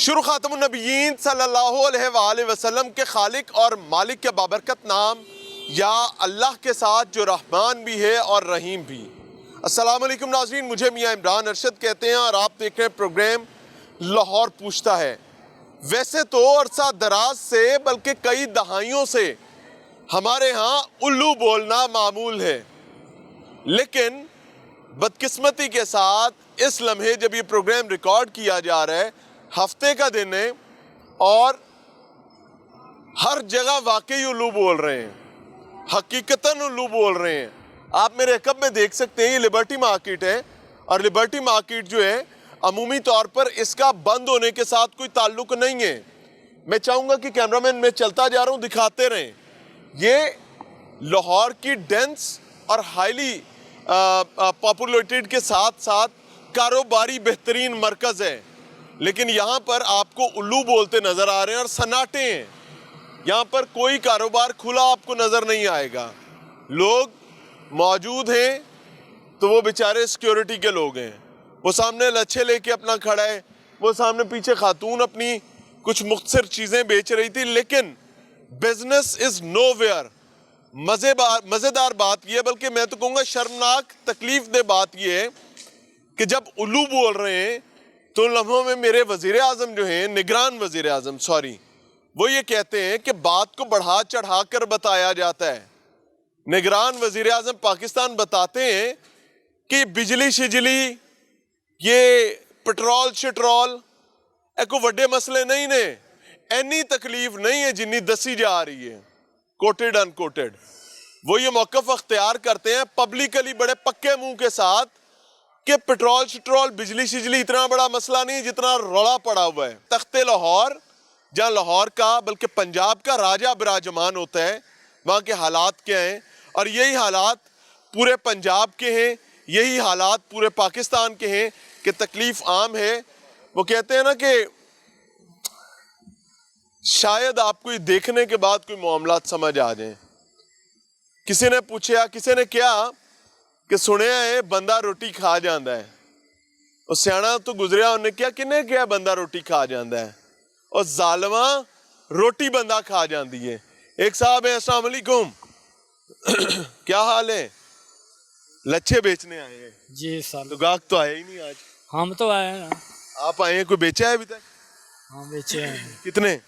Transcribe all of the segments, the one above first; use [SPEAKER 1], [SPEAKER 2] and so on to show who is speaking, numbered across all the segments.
[SPEAKER 1] शुरू खातमुन नबीयीन सल्लल्लाहु अलैहि वसल्लम के खालिक और मालिक के बाबरकत नाम या अल्लाह के साथ जो रहमान भी है और रहीम भी। अस्सलाम वालेकुम नाज़रीन, मुझे मियाँ इमरान अरशद कहते हैं और आप देख रहे हैं प्रोग्राम लाहौर पूछता है। वैसे तो अरसा दराज से बल्कि कई दहाइयों से हमारे यहाँ उल्लू बोलना मामूल है, लेकिन बदकिस्मती के साथ इस लम्हे जब ये प्रोग्राम रिकॉर्ड किया जा रहा है, हफ्ते का दिन है और हर जगह वाकई उल्लू बोल रहे हैं, हकीकतन उल्लू बोल रहे हैं। आप मेरे अकब में देख सकते हैं, ये लिबर्टी मार्केट है और लिबर्टी मार्केट जो है अमूमी तौर पर इसका बंद होने के साथ कोई ताल्लुक नहीं है। मैं चाहूँगा कि कैमरामैन में चलता जा रहा हूँ, दिखाते रहें। ये लाहौर की डेंस और हाईली पॉपुलेटेड के साथ साथ कारोबारी बेहतरीन मरकज़ है, लेकिन यहाँ पर आपको उल्लू बोलते नज़र आ रहे हैं और सन्नाटे हैं। यहाँ पर कोई कारोबार खुला आपको नज़र नहीं आएगा। लोग मौजूद हैं तो वो बेचारे सिक्योरिटी के लोग हैं। वो सामने लच्छे लेके अपना खड़ा है, वो सामने पीछे खातून अपनी कुछ मुख्तसर चीज़ें बेच रही थी, लेकिन बिजनेस इज़ नोवेयर। मज़ेदार बात यह, बल्कि मैं तो कहूँगा शर्मनाक तकलीफ दे बात यह है कि जब उल्लू बोल रहे हैं तो लम्हों में मेरे वज़ीर आज़म जो हैं, निगरान वज़ीर आज़म सॉरी, वो ये कहते हैं कि बात को बढ़ा चढ़ा कर बताया जाता है। निगरान वज़ीर आज़म पाकिस्तान बताते हैं कि बिजली शिजली, ये पेट्रोल शट्रोल कोई वड्डे मसले नहीं ने, एनी तकलीफ नहीं है जिन्नी दसी जा रही है, कोटेड अनकोटेड। वो ये मौक़िफ़ अख्तियार करते हैं पब्लिकली बड़े पक्के मुंह के साथ कि पेट्रोल शट्रोल बिजली शिजली इतना बड़ा मसला नहीं जितना रौला पड़ा हुआ है। तख्ते लाहौर, जहाँ लाहौर का बल्कि पंजाब का राजा विराजमान होता है, वहाँ के हालात क्या हैं, और यही हालात पूरे पंजाब के हैं, यही हालात पूरे पाकिस्तान के हैं कि तकलीफ़ आम है। वो कहते हैं ना कि शायद आपको ये देखने के बाद कोई मामलात समझ आ जाए। किसी ने पूछा, किसी ने क्या कि सुनिया है बंदा रोटी खा जाता है, और सियाना तो गुजरिया, उन्हें क्या किन्ने क्या बंदा रोटी खा जाता है, और जालमा रोटी बंदा खा जाती है। एक साहब है, अस्सलाम वालेकुम क्या हाल है? लच्छे बेचने आए हैं
[SPEAKER 2] जी सर।
[SPEAKER 1] तो गाहक तो आए ही नहीं आज।
[SPEAKER 2] हम तो आए हैं ना। आप
[SPEAKER 1] आए हैं, कोई बेचा है अभी तक?
[SPEAKER 2] हाँ बेचे हैं।
[SPEAKER 1] कितने?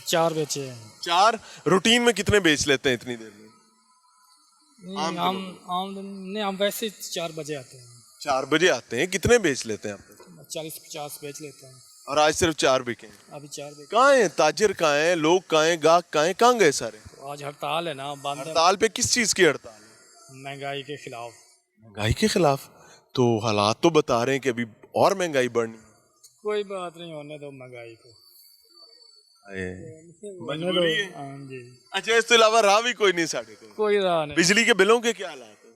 [SPEAKER 2] 4 बेचे हैं।
[SPEAKER 1] 4? रूटीन में कितने बेच लेते हैं इतनी देर में?
[SPEAKER 2] हम वैसे 4 बजे आते हैं।
[SPEAKER 1] 4 बजे आते हैं, कितने बेच लेते हैं आप?
[SPEAKER 2] 40-50 बेच लेते हैं।
[SPEAKER 1] और आज सिर्फ 4 बिके हैं?
[SPEAKER 2] अभी 4 बिके।
[SPEAKER 1] कहाँ हैं ताजिर, कहाँ हैं लोग, कहाँ हैं गाहक, कहाँ हैं, कहाँ गए सारे?
[SPEAKER 2] तो आज हड़ताल है ना, बंद है।
[SPEAKER 1] हड़ताल पे किस चीज़ की हड़ताल है?
[SPEAKER 2] महंगाई के खिलाफ। महंगाई
[SPEAKER 1] के खिलाफ? तो हालात तो बता रहे हैं कि अभी और महंगाई बढ़नी।
[SPEAKER 2] कोई बात नहीं, होने दो महंगाई को।
[SPEAKER 1] मजबूरी है।
[SPEAKER 2] हाँ जी।
[SPEAKER 1] अच्छा, इसके अलावा राह भी कोई नहीं साढ़े को?
[SPEAKER 2] कोई राह नहीं।
[SPEAKER 1] बिजली के बिलों के क्या हालात है?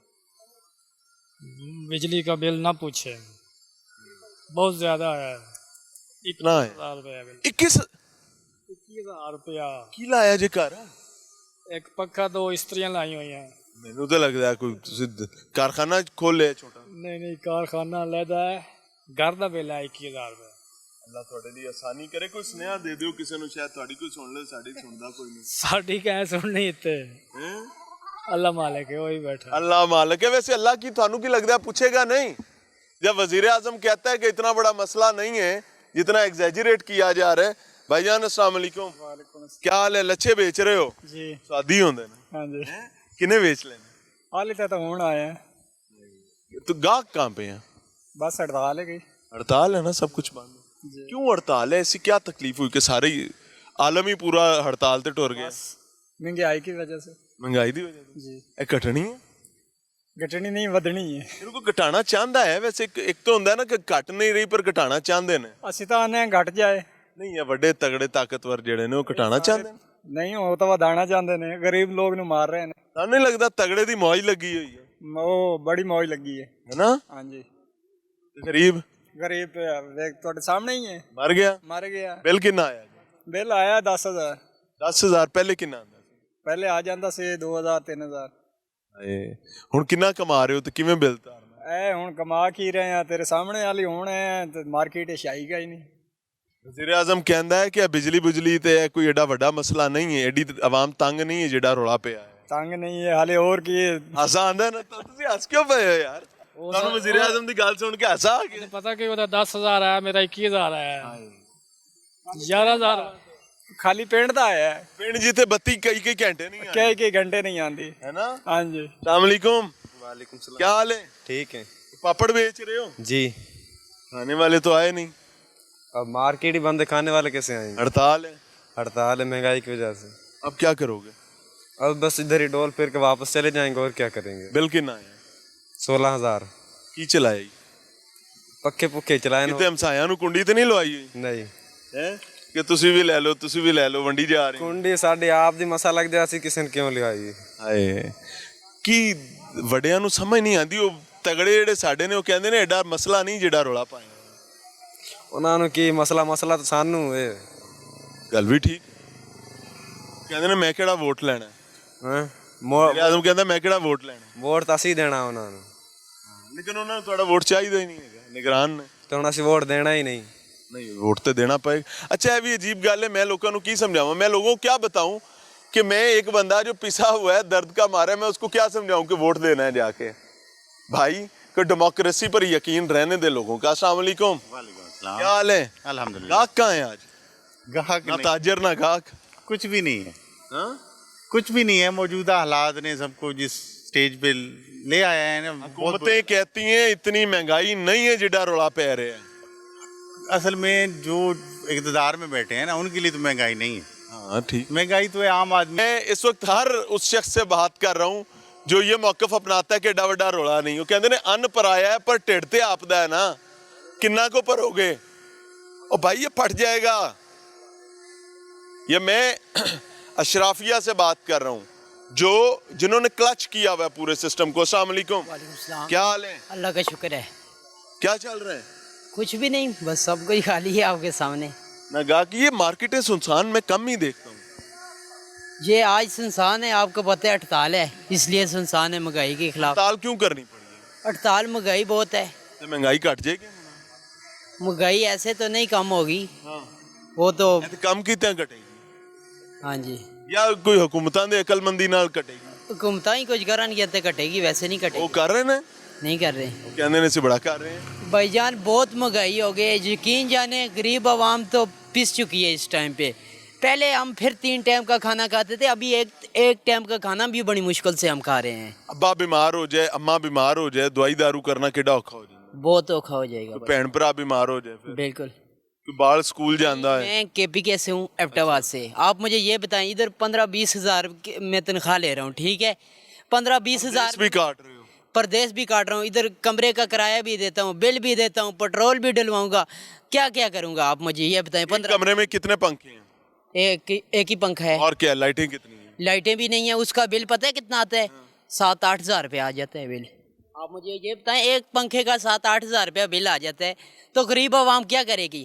[SPEAKER 2] बिजली का बिल ना पूछे, बहुत ज्यादा है।
[SPEAKER 1] इतना है?
[SPEAKER 2] 21,000 रुपया
[SPEAKER 1] की लाया जे घर?
[SPEAKER 2] एक पक्का, 2 स्त्रियां लाई हुई हैं।
[SPEAKER 1] मैनू तो लगता है कोई कारखाना खोल लिया छोटा।
[SPEAKER 2] नहीं, कारखाना लेदा है। घर का बिल है 21,000 रुपया।
[SPEAKER 1] अल्लाह ਤੁਹਾਡੇ ਲਈ ਆਸਾਨੀ ਕਰੇ। ਕੋਈ ਸੁਨੇਹਾ ਦੇ ਦਿਓ ਕਿਸੇ ਨੂੰ, ਸ਼ਾਇਦ ਤੁਹਾਡੀ ਕੋਈ ਸੁਣ ਲੈ, ਸਾਡੀ ਸੁਣਦਾ ਕੋਈ ਨਹੀਂ।
[SPEAKER 2] ਸਾਡੀ ਕਹਿ ਸੁਣਨੀ ਇੱਥੇ अल्लाह मालिक है, वही बैठा।
[SPEAKER 1] अल्लाह मालिक है। वैसे अल्लाह की थानू की लगता है पूछेगा नहीं? जब वजीर आजम कहता है कि इतना बड़ा मसला नहीं है जितना एग्जैजरेट किया जा रहा है। भाईजान अस्सलाम वालेकुम, क्या हाल है? लच्छे बेच रहे हो
[SPEAKER 2] जी?
[SPEAKER 1] स्वादी होंगे ना?
[SPEAKER 2] हाँ जी।
[SPEAKER 1] किन्ने बेच लेने?
[SPEAKER 2] हाल तो हूँ आए हैं।
[SPEAKER 1] तो गाहक कहाँ पे हैं?
[SPEAKER 2] बस हड़ताल है गई।
[SPEAKER 1] हड़ताल है ना, सब कुछ बंद है। क्यों हड़ताल है? ऐसी क्या तकलीफ हुई कि सारे आलम ही पूरा हड़ताल ते टुर गया?
[SPEAKER 2] महंगाई की वजह से।
[SPEAKER 1] महंगाई की वजह से जी। घटनी है? घटनी नहीं, ਵਧਣੀ है। इनको घटाना चाहता है वैसे। एक तो ਹੁੰਦਾ ना कि घट नहीं रही पर घटाना चाहते हैं।
[SPEAKER 2] ਅਸੀਂ ਤਾਂ ਆਨੇ घट जाए।
[SPEAKER 1] नहीं है, बड़े तगड़े ताकतवर ਜਿਹੜੇ ਨੇ ਉਹ ਘਟਾਣਾ ਚਾਹੁੰਦੇ ਨੇ।
[SPEAKER 2] नहीं, वो तो ਵਧਾਣਾ ਚਾਹੁੰਦੇ ਨੇ। गरीब लोग ਨੂੰ मार रहे हैं।
[SPEAKER 1] ਤੁਹਾਨੂੰ नहीं लगता तगड़े ਦੀ मौज लगी हुई है?
[SPEAKER 2] वो बड़ी मौज लगी है
[SPEAKER 1] ना?
[SPEAKER 2] हाँ जी।
[SPEAKER 1] गरीब
[SPEAKER 2] देख ਤੁਹਾਡੇ सामने ही है। मर गया।
[SPEAKER 1] बिल कितना आया?
[SPEAKER 2] बिल आया 10,000।
[SPEAKER 1] 10,000 ਪਹਿਲੇ ਕਿੰਨਾ ਆਉਂਦਾ ਸੀ?
[SPEAKER 2] ਪਹਿਲੇ ਆ ਜਾਂਦਾ ਸੀ 2,000 3,000।
[SPEAKER 1] ਹੁਣ ਕਿੰਨਾ ਕਮਾ ਰਹੇ ਹੋ ਤੇ ਕਿਵੇਂ ਬਿਲ ਤਾਰਨਾ?
[SPEAKER 2] ਹੁਣ ਕਮਾ ਕੀ ਰਹੇ ਆ, ਤੇਰੇ ਸਾਹਮਣੇ ਵਾਲੀ ਹੁਣ ਹੈ ਤੇ ਮਾਰਕੀਟ ਛਾਈ ਗਈ ਨਹੀਂ।
[SPEAKER 1] वज़ीर आज़म कहता है कि बिजली बुजली तो कोई एडा वड्डा मसला नहीं है, एडी आवाम तंग नहीं है जेड़ा रौला पे आया
[SPEAKER 2] तंग नहीं है हाले और की
[SPEAKER 1] हासा आंदा ना तो तुसी हस क्यों पए हो यार ਤੁਹਾਨੂੰ ਵਜ਼ੀਰ ਆਜ਼ਮ ਦੀ ਗੱਲ ਸੁਣ ਕੇ ਹਾਸਾ ਆ ਗਿਆ
[SPEAKER 2] पता कि ਉਹਦਾ 10000 ਆਇਆ ਮੇਰਾ 21000 ਆਇਆ 11000 ਖਾਲੀ ਪਿੰਡ ਦਾ ਆਇਆ
[SPEAKER 1] ਪਿੰਡ ਜਿੱਥੇ ਬੱਤੀ ਕਈ ਘੰਟੇ ਨਹੀਂ ਆਉਂਦੀ
[SPEAKER 2] ਕਈ ਘੰਟੇ ਨਹੀਂ ਆਂਦੀ
[SPEAKER 1] है ना
[SPEAKER 2] ਹਾਂਜੀ
[SPEAKER 1] अस्सलाम वालेकुम
[SPEAKER 3] वालेकुम सलाम।
[SPEAKER 1] क्या हाल है
[SPEAKER 3] ठीक है
[SPEAKER 1] पापड़ बेच रहे हो
[SPEAKER 3] जी।
[SPEAKER 1] खाने वाले तो आए नहीं
[SPEAKER 3] अब मार्केट ही बंद है, खाने वाले कैसे आएंगे?
[SPEAKER 1] हड़ताल है
[SPEAKER 3] हड़ताल है महंगाई की वजह से।
[SPEAKER 1] अब क्या करोगे
[SPEAKER 3] अब बस इधर ही डोल फिर के वापस चले जाएंगे और क्या करेंगे।
[SPEAKER 1] बिल कितना है
[SPEAKER 3] 16,000
[SPEAKER 1] की चलाए
[SPEAKER 3] पक्के पुक्के चलाए ना।
[SPEAKER 1] किते हमसाया नु कुंडी ते नहीं लवाई हुई
[SPEAKER 3] नहीं
[SPEAKER 1] है कि तुसी भी ले लो तुसी भी ले लो वंडी जा रहे
[SPEAKER 3] कुंडी साढ़े आप दी मसा लग जाए सी किसी ने क्यों लिवाई।
[SPEAKER 1] ਹਾਏ ਕੀ ਵੱਡਿਆਂ ਨੂੰ ਸਮਝ ਨਹੀਂ ਆਂਦੀ ਉਹ ਤਗੜੇ ਜਿਹੜੇ ਸਾਡੇ ਨੇ ਉਹ ਕਹਿੰਦੇ ਨੇ ਐਡਾ ਮਸਲਾ ਨਹੀਂ ਜਿਹੜਾ ਰੋਲਾ ਪਾਇਆ
[SPEAKER 3] ਉਹਨਾਂ ਨੂੰ ਕੀ ਮਸਲਾ ਤਾਂ ਸਾਨੂੰ ਇਹ
[SPEAKER 1] ਗੱਲ ਵੀ ਠੀਕ ਕਹਿੰਦੇ ਨੇ ਮੈਂ ਕਿਹੜਾ ਵੋਟ ਲੈਣਾ
[SPEAKER 3] ਹਾਂ
[SPEAKER 1] ਵਜ਼ੀਰ ਆਜ਼ਮ ਕਹਿੰਦਾ ਮੈਂ ਕਿਹੜਾ ਵੋਟ ਲੈਣਾ
[SPEAKER 3] ਵੋਟ ਤਾਂ ਅਸੀਂ ਦੇਣਾ ਉਹਨਾਂ ਨੂੰ
[SPEAKER 1] ਲੇਕਿਨ ਉਹਨਾਂ ਨੂੰ ਤੁਹਾਡਾ ਵੋਟ ਚਾਹੀਦਾ ਹੀ ਨਹੀਂ ਹੈਗਾ ਨਿਗਰਾਨ ਨੇ
[SPEAKER 3] ਤੇ ਹੁਣ ਅਸੀਂ ਵੋਟ ਦੇਣਾ ਹੀ नहीं।
[SPEAKER 1] नहीं वोट तो देना पड़ेगा। अच्छा ये भी अजीब गल है मैं लोगों को की समझाऊँ मैं लोगों को क्या बताऊँ कि मैं एक बंदा जो पिसा हुआ है दर्द का मारा है मैं उसको क्या समझाऊँ कि वोट देना है जाके भाई को डेमोक्रेसी पर यकीन रहने दे लोगों का। अस्सलाम वालेकुम क्या हाल है
[SPEAKER 4] अल्हम्दुलिल्लाह।
[SPEAKER 1] गाहक कहाँ है आज
[SPEAKER 4] गाहक
[SPEAKER 1] ना
[SPEAKER 4] नहीं,
[SPEAKER 1] ताजर ना गाहक
[SPEAKER 4] कुछ भी नहीं है,
[SPEAKER 1] हाँ?
[SPEAKER 4] कुछ भी नहीं है। मौजूदा हालात ने सबको जिस स्टेज पे ले आया है ना बहुत
[SPEAKER 1] हुकूमतें कहती हैं इतनी महंगाई नहीं है जिड़ा रौला पै रहे हैं
[SPEAKER 4] असल में जो इक़्तिदार में बैठे हैं ना उनके लिए तो महंगाई नहीं है।
[SPEAKER 1] हाँ ठीक
[SPEAKER 4] महंगाई तो है आम आदमी।
[SPEAKER 1] मैं इस वक्त हर उस शख्स से बात कर रहा हूँ जो ये मौकफ अपनाता है कि एडा वड्डा रौला नहीं। वो कहते ने अन्न पराया है पर ढिड ते आपदा है ना किन्ना को भरोगे और भाई ये फट जाएगा। ये मैं अशराफिया से बात कर रहा हूँ जो जिन्होंने क्लच किया हुआ है पूरे सिस्टम को। अस्सलाम वालेकुम क्या हाल है
[SPEAKER 5] अल्लाह का शुक्र है।
[SPEAKER 1] क्या चल रहा है
[SPEAKER 5] कुछ भी नहीं बस सब कुछ खाली है आपके सामने।
[SPEAKER 1] ना गा कि ये मार्केटें सुनसान मैं कम ही देखता हूँ।
[SPEAKER 5] ये आज सुनसान है आपको पता है हड़ताल है इसलिए सुनसान है महंगाई के खिलाफ।
[SPEAKER 1] हड़ताल क्यों करनी पड़ी
[SPEAKER 5] हड़ताल महंगाई बहुत है
[SPEAKER 1] तो महंगाई घट जाएगी
[SPEAKER 5] महंगाई ऐसे तो नहीं कम होगी
[SPEAKER 1] हाँ
[SPEAKER 5] वो तो
[SPEAKER 1] ਇਹ ਤੇ ਕੰਮ ਕੀਤਿਆਂ ਘਟੇਗੀ
[SPEAKER 5] हाँ जी
[SPEAKER 1] ਜਾਂ ਕੋਈ ਹਕੂਮਤਾਂ ਦੇ ਅਕਲਮੰਦੀ ਨਾਲ ਘਟੇਗੀ
[SPEAKER 5] हुकूमत ही कुछ करा नहीं कहते कटेगी वैसे नहीं
[SPEAKER 1] ਉਹ
[SPEAKER 5] कटेगी
[SPEAKER 1] ਕਰ ਰਹੇ ਨੇ
[SPEAKER 5] नहीं कर रहे।
[SPEAKER 1] ਉਹ ਕਹਿੰਦੇ ਨੇ ਅਸੀਂ ਬੜਾ ਕਰ ਰਹੇ ਹਾਂ
[SPEAKER 5] भाईजान बहुत महंगाई हो गई यकीन जाने गरीब आवाम तो पिस चुकी है इस टाइम पे। पहले हम फिर 3 टाइम का खाना खाते थे अभी एक टाइम का खाना भी बड़ी मुश्किल से हम खा रहे हैं।
[SPEAKER 1] ਅੱਬਾ ਬਿਮਾਰ ਹੋ ਜਾਏ ਅੰਮਾ ਬਿਮਾਰ ਹੋ ਜਾਏ ਦਵਾਈ ਦਾਰੂ ਕਰਨਾ ਕਿੱਡਾ ਔਖਾ ਹੋ ਜਾਂਦਾ
[SPEAKER 5] बहुत औखा हो जाएगा भाई।
[SPEAKER 1] ਭੈਣ ਭਰਾ ਬਿਮਾਰ ਹੋ ਜਾਏ ਫਿਰ
[SPEAKER 5] बिल्कुल
[SPEAKER 1] ਕੋਈ ਬਾਲ ਸਕੂਲ ਜਾਂਦਾ ਹੈ
[SPEAKER 5] मैं KPK से हूँ एबटाबाद से। आप मुझे ये बताएं इधर 15-20 हज़ार मैं तनख्वाह ले रहा हूँ ठीक है 15-20 हज़ार
[SPEAKER 1] भी काट रहे हो
[SPEAKER 5] परदेश भी काट रहा हूँ इधर कमरे का किराया भी देता हूँ बिल भी देता हूँ पेट्रोल भी डलवाऊंगा क्या क्या करूँगा आप मुझे ये बताएं। 15
[SPEAKER 1] कमरे में कितने पंखे हैं
[SPEAKER 5] एक ही पंखा है
[SPEAKER 1] और क्या लाइटें कितनी हैं
[SPEAKER 5] लाइटें भी नहीं है उसका बिल पता है कितना आता है 7-8 हज़ार रुपया आ जाता है बिल। आप मुझे ये बताएं एक पंखे का 7-8 हज़ार रुपया बिल आ जाता है तो गरीब आवाम क्या करेगी।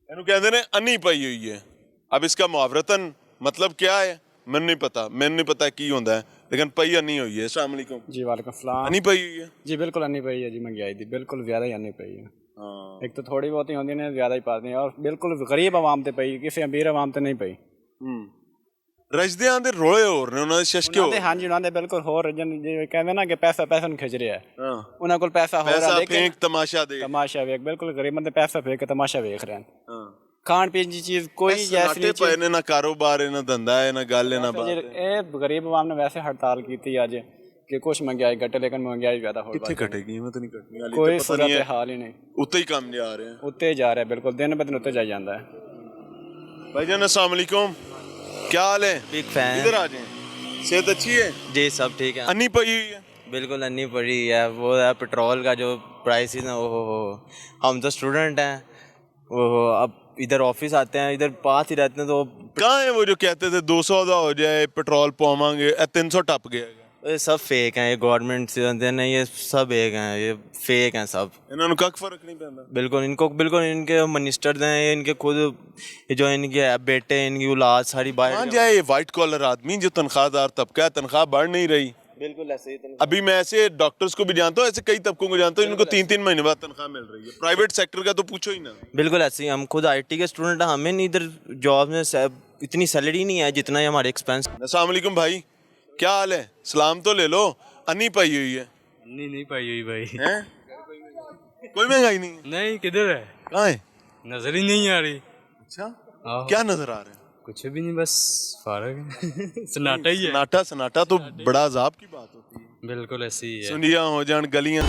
[SPEAKER 1] ਇਹਨੂੰ ਕਹਿੰਦੇ ਨੇ ਅੰਨੀ ਪਈ ਹੋਈ ਹੈ अब इसका मुआवरतन मतलब क्या है ਮੈਨੂੰ नहीं पता ਕੀ ਹੁੰਦਾ ਹੈ लेकिन पई अन्नी हुई है। अस्सलाम वालेकुम
[SPEAKER 2] जी वालेकुम सलाम
[SPEAKER 1] अन्नी पई हुई है
[SPEAKER 2] जी बिल्कुल आनी पई है जी महंगाई दी बिल्कुल ज़्यादा ही आनी पई है।
[SPEAKER 1] हाँ
[SPEAKER 2] एक तो थोड़ी बहुत ही होती ने ज़्यादा ही पाती हैं और बिल्कुल गरीब आवाम ते पई किसी अमीर आवाम ते नहीं पई।
[SPEAKER 1] ਰਜਦਿਆਂ ਦੇ ਰੋਲੇ ਹੋਰ ਨੇ ਉਹਨਾਂ ਦੇ ਸ਼ਸ਼ਕੇ ਹੋ
[SPEAKER 2] हाँ जी उन्होंने बिल्कुल हो रजन जी कहते ना कि पैसा ਨੂੰ खिच रहा है
[SPEAKER 1] ਹਾਂ
[SPEAKER 2] उन्होंने कोल पैसा हो रहा
[SPEAKER 1] ਪੈਸਾ
[SPEAKER 2] लेकिन
[SPEAKER 1] ਫੇਂਕ ਤਮਾਸ਼ਾ ਦੇ
[SPEAKER 2] तमाशा वेख बिल्कुल गरीबों ने पैसा फेंक के तमाशा वेख रहे हैं।
[SPEAKER 1] ਹਾਂ
[SPEAKER 2] खान पीन की चीज़ कोई ऐसी
[SPEAKER 1] ਸਨਾਟੇ
[SPEAKER 2] नहीं
[SPEAKER 1] ਪਏ ਨੇ ਨਾ ਕਾਰੋਬਾਰ ਹੈ ਨਾ ਧੰਦਾ ਹੈ ਨਾ ਗੱਲ ਹੈ ਨਾ ਬਾਤ ਹੈ।
[SPEAKER 2] ਇਹ ਗਰੀਬ ਆਵਾਮ ਨੇ ਵੈਸੇ ਹੜਤਾਲ ਕੀਤੀ ਅੱਜ ਕਿ ਕੁਛ ਮਹਿੰਗਾਈ ਘਟੇ ਲੇਕਿਨ ਮਹਿੰਗਾਈ ਜ਼ਿਆਦਾ ਹੋ
[SPEAKER 1] ਕਿੱਥੇ ਘਟੇਗੀ ਹਿੰਮਤ ਨਹੀਂ ਘਟਣੀ ਵਾਲੀ
[SPEAKER 2] ਕੋਈ ਸੂਰਤ ਹਾਲ ਹੀ ਨਹੀਂ
[SPEAKER 1] ਉੱਤੇ ਹੀ ਕੰਮ ਜਾ ਰਹੇ हैं
[SPEAKER 2] ਉੱਤੇ ਜਾ ਰਿਹਾ ਬਿਲਕੁਲ ਦਿਨ ਬ ਦਿਨ ਉੱਤੇ ਜਾਈ ਜਾਂਦਾ ਹੈ।
[SPEAKER 1] भाईजान अस्सलाम वालेकुम क्या हाल है
[SPEAKER 3] बिग फैन।
[SPEAKER 1] इधर आ जाएं सेहत अच्छी है
[SPEAKER 3] जी सब ठीक है
[SPEAKER 1] अन्नी पई हुई है
[SPEAKER 3] बिल्कुल अन्नी पड़ी है वो है पेट्रोल का जो प्राइस है ना वो हम तो स्टूडेंट हैं वो अब इधर ऑफिस आते हैं इधर पास ही रहते हैं तो
[SPEAKER 1] कहाँ है वो जो कहते थे 200 का हो जाए पेट्रोल पावांगे 300 टप गया
[SPEAKER 3] ये सब फेक हैं ये गवर्नमेंट से नहीं ये सब एक हैं ये फेक हैं सब
[SPEAKER 1] इन्हों कख फर्क नहीं पैंदा
[SPEAKER 3] बिल्कुल इनको बिल्कुल इनके मिनिस्टर हैं ये इनके खुद ये जो इनके बेटे इनकी औलाद सारी
[SPEAKER 1] कहाँ
[SPEAKER 3] बाहर
[SPEAKER 1] जाए ये वाइट कॉलर आदमी जो तनख्वाहदार तबका है तनख्वाह बढ़ नहीं रही
[SPEAKER 3] बिल्कुल ऐसे ही
[SPEAKER 1] अभी मैं ऐसे डॉक्टर्स को भी जानता हूँ, ऐसे कई तबकों को जानता हूँ इनको 3-3 महीने बाद तनख्वाह मिल रही है। प्राइवेट सेक्टर का तो पूछो ही ना।
[SPEAKER 3] बिल्कुल ऐसे ही। हम खुद आईटी के स्टूडेंट हैं, हमें नहीं इधर जॉब में इतनी सैलरी नहीं है जितना ही हमारे एक्सपेंस।
[SPEAKER 1] अस्सलाम वालेकुम भाई, क्या हाल है? सलाम तो ले लो। अन्नी पाई हुई है।
[SPEAKER 2] नहीं पाई हुई भाई।
[SPEAKER 1] हैं? कोई महंगाई नहीं है?
[SPEAKER 2] नहीं, किधर है?
[SPEAKER 1] कहाँ है?
[SPEAKER 2] नजर ही नहीं आ रही।
[SPEAKER 1] अच्छा, क्या नजर आ रहा है?
[SPEAKER 2] कुछ भी नहीं, बस फारग है। सन्नाटा ही है।
[SPEAKER 1] सन्नाटा सन्नाटा तो बड़ा अजाब की बात होती है।
[SPEAKER 2] बिल्कुल ऐसी ही है।
[SPEAKER 1] सुनिया हो जान गलियां।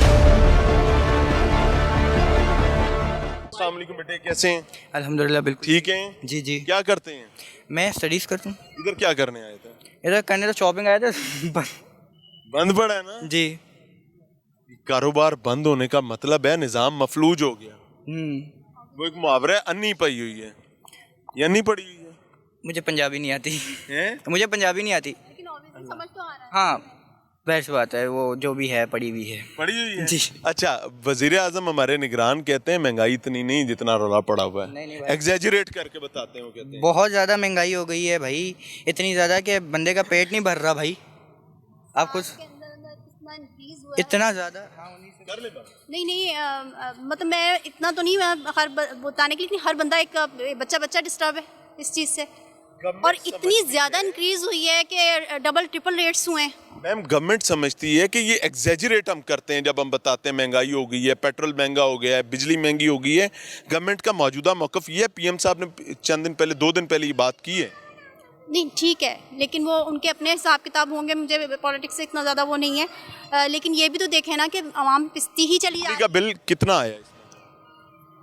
[SPEAKER 1] अस्सलाम वालेकुम बेटे, कैसे हैं?
[SPEAKER 6] अल्हम्दुलिल्लाह बिल्कुल
[SPEAKER 1] ठीक हैं?
[SPEAKER 6] जी जी।
[SPEAKER 1] क्या करते हैं?
[SPEAKER 6] मैं स्टडीज़ करता हूँ।
[SPEAKER 1] इधर क्या करने आए थे?
[SPEAKER 6] इधर करने तो शॉपिंग आया था
[SPEAKER 1] बंद पड़ा है ना?
[SPEAKER 6] जी।
[SPEAKER 1] कारोबार बंद होने का मतलब है निजाम मफलूज हो गया। वो एक मुहावरा है, अन्नी पई हुई है। ये अन्नी पड़ी हुई है।
[SPEAKER 6] मुझे पंजाबी नहीं आती
[SPEAKER 1] हैं?
[SPEAKER 6] मुझे पंजाबी नहीं आती,
[SPEAKER 7] लेकिन obviously समझ तो आ रहा है।
[SPEAKER 6] हाँ वैसे बात है, वो जो भी है पड़ी हुई है।
[SPEAKER 1] पड़ी हुई है
[SPEAKER 6] जी।
[SPEAKER 1] अच्छा, वजीर आजम हमारे निगरान कहते हैं महंगाई इतनी नहीं जितना रौला पड़ा हुआ है।
[SPEAKER 6] नहीं भाई।
[SPEAKER 1] एग्जैजरेट करके बताते हैं, वो कहते हैं
[SPEAKER 6] बहुत ज़्यादा महंगाई हो गई है भाई, इतनी ज़्यादा कि बंदे का पेट नहीं भर रहा भाई। आप कुछ
[SPEAKER 7] के अंदर इतना इंक्रीज हुआ है।
[SPEAKER 6] इतना ज़्यादा
[SPEAKER 7] नहीं मतलब मैं इतना तो नहीं, मैं हर बताने के लिए, लेकिन हर बंदा एक बच्चा डिस्टर्ब है इस चीज़ से, और इतनी ज़्यादा इंक्रीज हुई है कि डबल ट्रिपल रेट्स हुए हैं।
[SPEAKER 1] मैम गवर्नमेंट समझती है कि ये एग्जैजरेट हम करते हैं जब हम बताते हैं महंगाई हो गई है, पेट्रोल महंगा हो गया है, बिजली महंगी हो गई है। गवर्नमेंट का मौजूदा मौक़िफ़ ये है, पीएम साहब ने चंद दिन पहले 2 दिन पहले ये बात की है।
[SPEAKER 7] नहीं ठीक है, लेकिन वो उनके अपने हिसाब किताब होंगे, मुझे पॉलिटिक्स से इतना ज़्यादा वो नहीं है। लेकिन ये भी तो देखें ना कि आवाम पिसती ही चली
[SPEAKER 1] बिजली का बिल कितना आया है?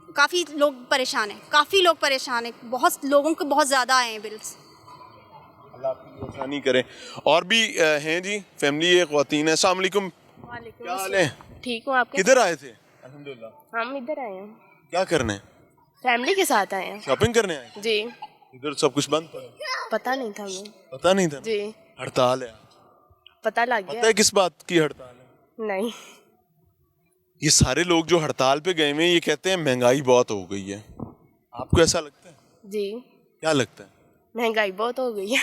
[SPEAKER 7] काफ़ी लोग परेशान हैं, काफ़ी लोग परेशान हैं, बहुत लोगों के बहुत ज़्यादा आए हैं बिल्स।
[SPEAKER 1] अल्लाह आपकी आसानी करे। और भी हैं जी, फैमिली है, ख़वातीन है। अस्सलाम वालेकुम, क्या हाल है?
[SPEAKER 8] ठीक हूँ। आपके?
[SPEAKER 1] किधर आए थे? अल्हम्दुलिल्लाह।
[SPEAKER 8] हम इधर आए हैं,
[SPEAKER 1] क्या करने?
[SPEAKER 8] फैमिली के साथ आए हैं।
[SPEAKER 1] शॉपिंग करने आए?
[SPEAKER 8] जी।
[SPEAKER 1] इधर सब कुछ बंद पड़ा?
[SPEAKER 8] पता नहीं था हमें।
[SPEAKER 1] पता नहीं था?
[SPEAKER 8] जी।
[SPEAKER 1] हड़ताल है।
[SPEAKER 8] पता लग
[SPEAKER 1] पता
[SPEAKER 8] गया।
[SPEAKER 1] है किस बात की हड़ताल है?
[SPEAKER 8] नहीं।
[SPEAKER 1] ये सारे लोग जो हड़ताल पे गए हुए हैं, ये कहते हैं महंगाई बहुत हो गई है। आपको ऐसा लगता है?
[SPEAKER 8] जी।
[SPEAKER 1] क्या लगता है?
[SPEAKER 8] महंगाई बहुत हो गई है।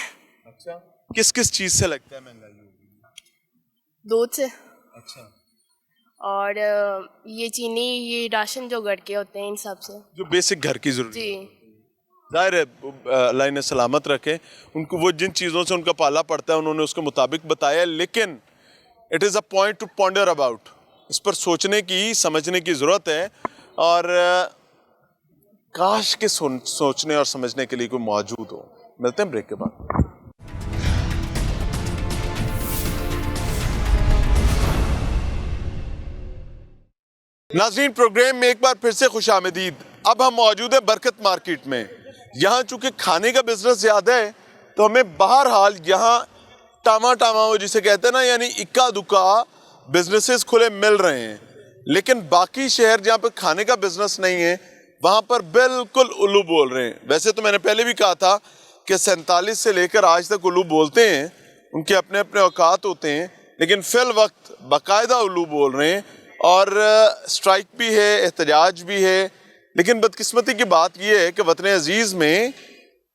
[SPEAKER 1] अच्छा, किस किस चीज से लगता है महंगाई हो गई?
[SPEAKER 8] दूध से,
[SPEAKER 1] अच्छा,
[SPEAKER 8] और ये चीनी, ये राशन जो घर के होते हैं, इन सब से।
[SPEAKER 1] जो बेसिक घर की जरूरत।
[SPEAKER 8] जी।
[SPEAKER 1] जाहिर है अल्लाह इन्हें सलामत रखे, उनको वो जिन चीज़ों से उनका पाला पड़ता है उन्होंने उसके मुताबिक बताया, लेकिन it is a point two ponder about. इस पर सोचने की, समझने की ज़रूरत है, और काश के सोचने और समझने के लिए कोई मौजूद हो। मिलते हैं ब्रेक के बाद। नाज़रीन, प्रोग्राम में एक बार फिर से खुशामदीद। अब हम मौजूद है बरकत मार्केट में। यहाँ चूँकि खाने का बिजनेस ज़्यादा है, तो हमें बहरहाल यहाँ टामा टामा वो जिसे कहते हैं ना, यानी इक्का दुक्का बिजनेसेस खुले मिल रहे हैं। लेकिन बाकी शहर जहाँ पे खाने का बिजनेस नहीं है, वहाँ पर बिल्कुल उल्लू बोल रहे हैं। वैसे तो मैंने पहले भी कहा था कि 47 से लेकर आज तक उल्लू बोलते हैं, उनके अपने अपने औकात होते हैं, लेकिन फिल वक्त बाकायदा उल्लू बोल रहे हैं, और स्ट्राइक भी है, एहतजाज भी है। लेकिन बदकिस्मती की बात यह है कि वतन अजीज़ में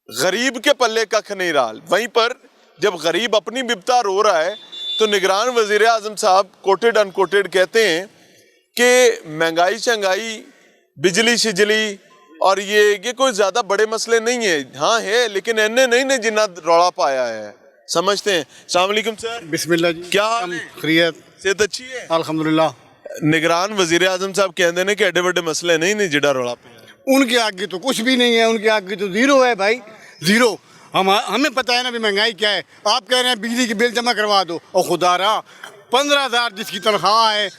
[SPEAKER 1] गरीब के पल्ले कख नहीं रहा। वहीं पर जब गरीब अपनी बिपता रो रहा है, तो निगरान वज़ीर आज़म साहब कोटेड अनकोटेड कहते हैं कि महंगाई शंगाई, बिजली शिजली और ये कोई ज़्यादा बड़े मसले नहीं है। हाँ है, लेकिन इन्हें नहीं ने जिन्ना रौला पाया है। समझते हैं। अस्सलाम वालेकुम सर।
[SPEAKER 4] बिस्मिल्लाह जी।
[SPEAKER 1] क्या हाल है?
[SPEAKER 4] खैरियत?
[SPEAKER 1] सेहत अच्छी है?
[SPEAKER 4] अल्हम्दुलिल्लाह।
[SPEAKER 1] निगरान वजीर आजम साहब कहते हैं कि एडे बड़े मसले नहीं जिड़ा रौला पे।
[SPEAKER 9] उनके आगे तो कुछ भी नहीं है, उनके आगे तो जीरो है भाई, जीरो। हमें पता है ना भी महंगाई क्या है। आप कह रहे हैं बिजली की बिल जमा करवा दो, और खुदारा 15,000 जिसकी तनख्वाह है,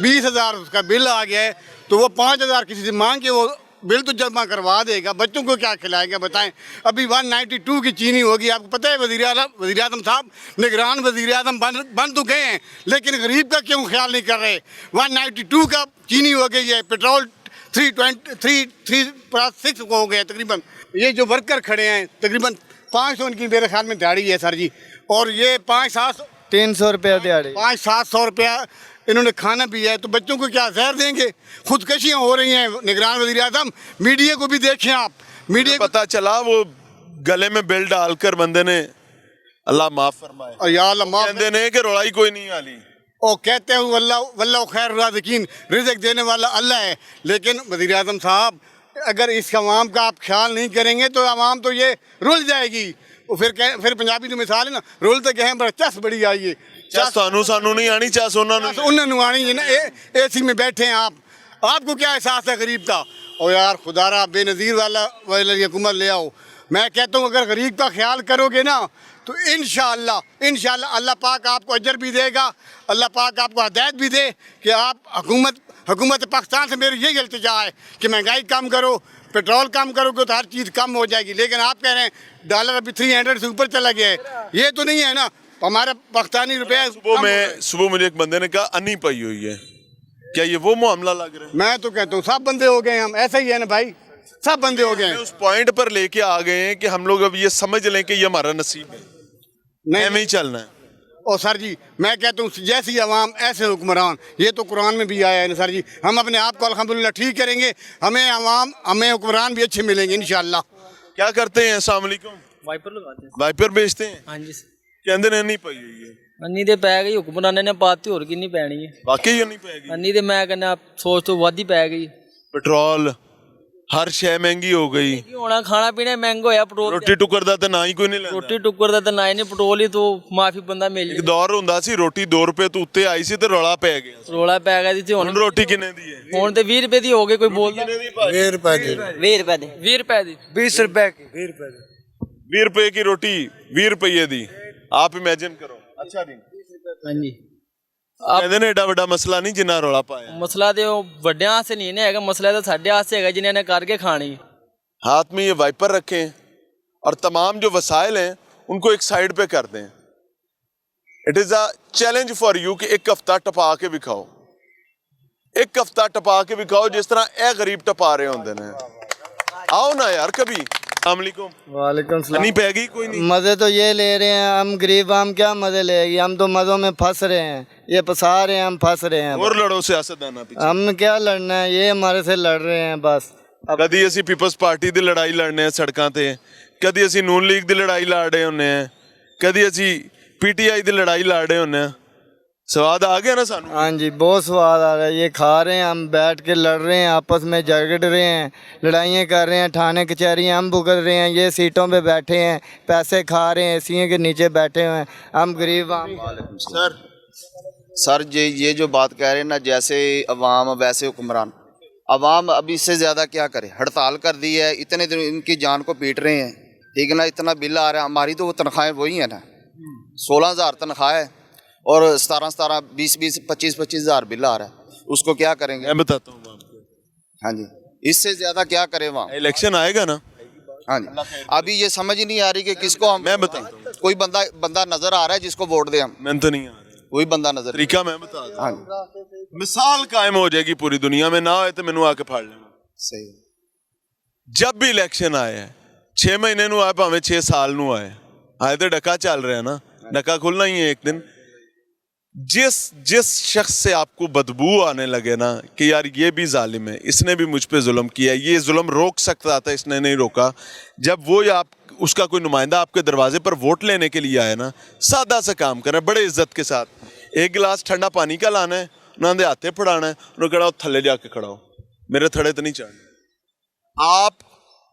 [SPEAKER 9] 20,000 उसका बिल आ गया है, तो वो 5,000 किसी से मांग के वो बिल तो जमा करवा देगा, बच्चों को क्या खिलाएगा बताएं। अभी 192 की चीनी होगी। आपको पता है वज़ीर आज़म साहब, निगरान वज़ीर आज़म बन तो गए हैं, लेकिन गरीब का क्यों ख्याल नहीं कर रहे। 192 का चीनी हो गई है, पेट्रोल 326 हो गया तकरीबन। ये जो वर्कर खड़े हैं तकरीबन 500 उनकी मेरे ख्याल में दिहाड़ी है सर जी, और ये 300 रुपया दिहाड़ी, 500-700 रुपया इन्होंने खाना भी है, तो बच्चों को क्या जहर देंगे। खुदकशियाँ हो रही हैं। निगरान वज़ीर आज़म, मीडिया को भी देखें आप, मीडिया
[SPEAKER 1] पता चला वो गले में बिल डालकर बंदे ने अल्लाह माफ फरमाए।
[SPEAKER 9] और या अल्लाह माफ
[SPEAKER 1] कहते ने कि रोलाई कोई नहीं आली।
[SPEAKER 9] और कहते हैं वल्लाह वल्लाह खैर राज़िकीन, रिज़्क़ देने वाला अल्लाह है। लेकिन वज़ीर आज़म साहब, अगर इस अवाम का आप ख्याल नहीं करेंगे तो अवाम तो ये रुल जाएगी। और फिर पंजाबी जो मिसाल है ना, रुल तो कहें बड़ा चस बड़ी आई है,
[SPEAKER 1] चस सानू सानू नहीं आनी, चस
[SPEAKER 9] उन्होंने आनी है ना। AC में बैठे हैं आप, आपको क्या एहसास है गरीब का? और यार खुदारा बेनज़ीर वाली हुकूमत ले आओ। मैं कहता हूँ अगर गरीब का ख्याल करोगे ना तो इंशाअल्लाह अल्लाह पाक आपको अजर भी देगा, अल्लाह पाक आपको हिदायत भी दे कि आप हुकूमत पाकिस्तान से मेरी यही इल्तिजा है कि महंगाई कम करो, पेट्रोल कम करोगे तो हर चीज़ कम हो जाएगी। लेकिन आप कह रहे हैं डॉलर अभी 300 से ऊपर चला गया है, ये तो नहीं है ना। हमारा पाकिस्तानी रुपया
[SPEAKER 1] सुबह मुझे एक बंदे ने कहा अन्नी पई हुई है, क्या ये वो मामला लग रहा है?
[SPEAKER 9] मैं तो कहता हूँ सब बंदे हो गए हम, ऐसा ही है ना भाई, सब बंदे हो गए हैं।
[SPEAKER 1] उस पॉइंट पर लेके आ गए हैं कि हम लोग अब ये समझ लें कि ये हमारा नसीब है, नहीं ही चलना है।
[SPEAKER 9] और सर जी मैं कहता हूँ जैसी अवाम ऐसे हुक्मरान, ये तो कुरान में भी आया है ना सर जी। हम अपने आप को अल्हम्दुलिल्लाह ठीक करेंगे, हमें हुक्मरान भी अच्छे मिलेंगे इंशाअल्लाह।
[SPEAKER 1] क्या करते हैं? अस्सलाम वालेकुम।
[SPEAKER 2] वाइपर लगाते हैं।
[SPEAKER 1] वाइपर बेचते हैं?
[SPEAKER 2] हाँ जी।
[SPEAKER 1] कहते ने नहीं पई हुई है।
[SPEAKER 2] अन्नी ते पै गई, हुक्मराने ने पाती, होर किन्नी पैनी है।
[SPEAKER 1] वाकई ये नहीं पैगी?
[SPEAKER 2] अन्नी ते मैं कहना सोच तो वादी पै गई।
[SPEAKER 1] पेट्रोल हर शय महंगी हो गई,
[SPEAKER 2] होना खाना पीना महंगा होया, पेट्रोल
[SPEAKER 1] रोटी टुकर दा ते ना ही कोई नहीं लेंदा।
[SPEAKER 2] रोटी टुकर दा ते ना ही नहीं, पेट्रोल ही तो माफी बंदा मिल
[SPEAKER 1] एक दौर ਹੁੰਦਾ ਸੀ ਰੋਟੀ 2 ਰੁਪਏ ਤੋਂ ਉੱਤੇ ਆਈ ਸੀ ਤੇ ਰੌਲਾ ਪੈ ਗਿਆ,
[SPEAKER 2] ਰੋਲਾ ਪੈ ਗਿਆ ਸੀ।
[SPEAKER 1] ਹੁਣ ਰੋਟੀ ਕਿੰਨੇ ਦੀ ਹੈ?
[SPEAKER 2] ਹੁਣ ਤੇ 20 ਰੁਪਏ ਦੀ ਹੋ ਗਈ, ਕੋਈ ਬੋਲਦਾ
[SPEAKER 9] 20 रुपए की
[SPEAKER 5] 20 रुपए दे
[SPEAKER 2] 20 रुपए दी
[SPEAKER 9] 20 रुपए की 20 रुपए
[SPEAKER 1] 20 रुपए की रोटी 20 रुपये दी, आप इमेजिन करो। अच्छा जी,
[SPEAKER 2] हाँ जी।
[SPEAKER 1] ਕਹਿੰਦੇ ਨੇ ਏਡਾ ਵੱਡਾ ਮਸਲਾ ਨਹੀਂ ਜਿੰਨਾ ਰੌਲਾ ਪਾਇਆ।
[SPEAKER 2] ਮਸਲਾ ਤੇ ਉਹ ਵੱਡਿਆਂ ਵਾਸਤੇ ਨਹੀਂ ਨਾ ਹੈਗਾ, ਮਸਲਾ ਤਾਂ ਸਾਡੇ ਵਾਸਤੇ ਹੈਗਾ ਜਿਨ੍ਹਾਂ ਨੇ ਕਰਕੇ ਖਾਣੀ।
[SPEAKER 1] हाथ में ये वाइपर रखें और तमाम जो वसाइल हैं उनको एक साइड पे कर दें। It is a challenge for you कि एक हफ्ता टपा के विखाओ, एक हफ्ता टपा के विखाओ जिस तरह ए गरीब टपा रहे होंगे ने। आओ ना यार कभी।
[SPEAKER 10] वालेकुम सलाम।
[SPEAKER 1] नहीं पैगी कोई नहीं,
[SPEAKER 10] मज़े तो ये ले रहे हैं हम, गरीब हम क्या मज़े लेगी, हम तो मज़ों में फंस रहे हैं, ये फंसा रहे हैं, हम फंस रहे हैं।
[SPEAKER 1] और लड़ो सियासतदाना पीछे,
[SPEAKER 10] हम क्या लड़ना है, ये हमारे से लड़ रहे हैं बस।
[SPEAKER 1] कभी ਅਸੀਂ ਪੀਪਲਸ ਪਾਰਟੀ ਦੀ ਲੜਾਈ ਲੜਨੇ ਆ ਸੜਕਾਂ ਤੇ, ਕਦੀ ਅਸੀਂ ਨੂਨ ਲੀਗ ਦੀ ਲੜਾਈ ਲੜ ਰਹੇ ਹੁੰਨੇ ਆ, ਕਦੀ ਅਸੀਂ PTI ਦੀ ਲੜਾਈ ਲੜ ਰਹੇ ਹੁੰਨੇ ਆ। स्वाद आ गया ना सानू?
[SPEAKER 10] हाँ जी, बहुत स्वाद आ रहा है। ये खा रहे हैं, हम बैठ के लड़ रहे हैं, आपस में झगड़ रहे हैं, लड़ाइयाँ कर रहे हैं, थाने कचहरियाँ हम भुगत रहे हैं, ये सीटों पे बैठे हैं, पैसे खा रहे हैं, एसी के नीचे बैठे हुए हैं, हम गरीब।
[SPEAKER 11] सर ये जो बात कह रहे हैं ना, जैसे अवाम वैसे हुक्मरान। अवाम अब इससे ज़्यादा क्या करे, हड़ताल कर दी है, इतने दिन इनकी जान को पीट रहे हैं, ठीक है ना। इतना बिल आ रहा है, हमारी तो वो तनख्वाहें वही हैं ना, 16,000 तनख्वाह है और 17 20 25 हज़ार बिल आ रहा है, उसको क्या करेंगे?
[SPEAKER 1] मैं बताता हूँ आपको।
[SPEAKER 11] हाँ जी, इससे ज़्यादा क्या करें वहाँ?
[SPEAKER 1] इलेक्शन आएगा ना।
[SPEAKER 11] हाँ जी, अभी ये समझ ही नहीं आ रही कि किसको हम।
[SPEAKER 1] मैं बताता हूँ,
[SPEAKER 11] कोई बंदा नज़र आ रहा है जिसको वोट दें हम?
[SPEAKER 1] मैं तो नहीं आ रहा,
[SPEAKER 11] कोई बंदा नज़र।
[SPEAKER 1] तरीका मैं बता दूँ।
[SPEAKER 11] हाँ,
[SPEAKER 1] मिसाल कायम हो जाएगी पूरी दुनिया में, ना आए तो मैनू आके फाड़ लेना।
[SPEAKER 11] सही।
[SPEAKER 1] जब भी इलेक्शन आए है 6 महीने नू आए भावें 6 साल नू आए तो डका चल रहा है ना, डका खुलना ही है एक दिन। जिस शख्स से आपको बदबू आने लगे ना कि यार ये भी जालिम है, इसने भी मुझ पे जुल्म किया, ये जुल्म रोक सकता था, इसने नहीं रोका, जब वो या आप उसका कोई नुमाइंदा आपके दरवाजे पर वोट लेने के लिए आए ना, सादा सा काम करें, बड़े इज्जत के साथ, एक गिलास ठंडा पानी का लाना है, उन्होंने हाथे फड़ाना है, उन्होंने कहा थले जाके खड़ा हो, मेरे थड़े तो नहीं चढ़ने। आप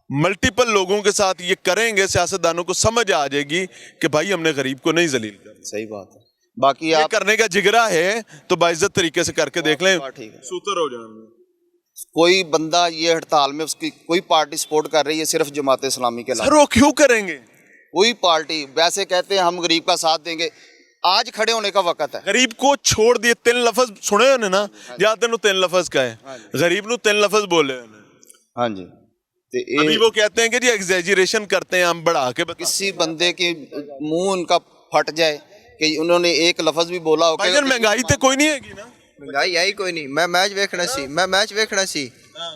[SPEAKER 1] मल्टीपल लोगों के साथ ये करेंगे, सियासतदानों को समझ आ जाएगी कि भाई हमने गरीब को नहीं जलील करना।
[SPEAKER 11] सही बात है। बाकी आप
[SPEAKER 1] करने का जिगरा है तो बाइज्जत तरीके से करके देख लें,
[SPEAKER 11] ठीक है,
[SPEAKER 1] सूतर हो जाएंगे।
[SPEAKER 11] कोई बंदा ये हड़ताल में उसकी कोई पार्टी सपोर्ट कर रही है सिर्फ जमात इस्लामी के
[SPEAKER 1] अलावा, क्यों करेंगे?
[SPEAKER 11] कोई पार्टी वैसे कहते हैं हम गरीब का साथ देंगे, आज खड़े होने का वक्त है।
[SPEAKER 1] गरीब को छोड़ दिए, 3 लफ्ज सुने होने ना, या तेन 3 लफ्ज का है, गरीब नु 3 लफ्ज बोले होने।
[SPEAKER 11] हाँ जी,
[SPEAKER 1] अभी वो कहते हैं कि जी एग्जैजरेशन करते हैं हम, बढ़ा के
[SPEAKER 11] किसी बंदे के मुंह उनका फट जाए कि उन्होंने एक लफ्ज भी बोला हो।
[SPEAKER 1] महंगाई तो कोई नहीं हैगी ना,
[SPEAKER 6] महंगाई आई कोई नहीं। मैं मैच वेखना सी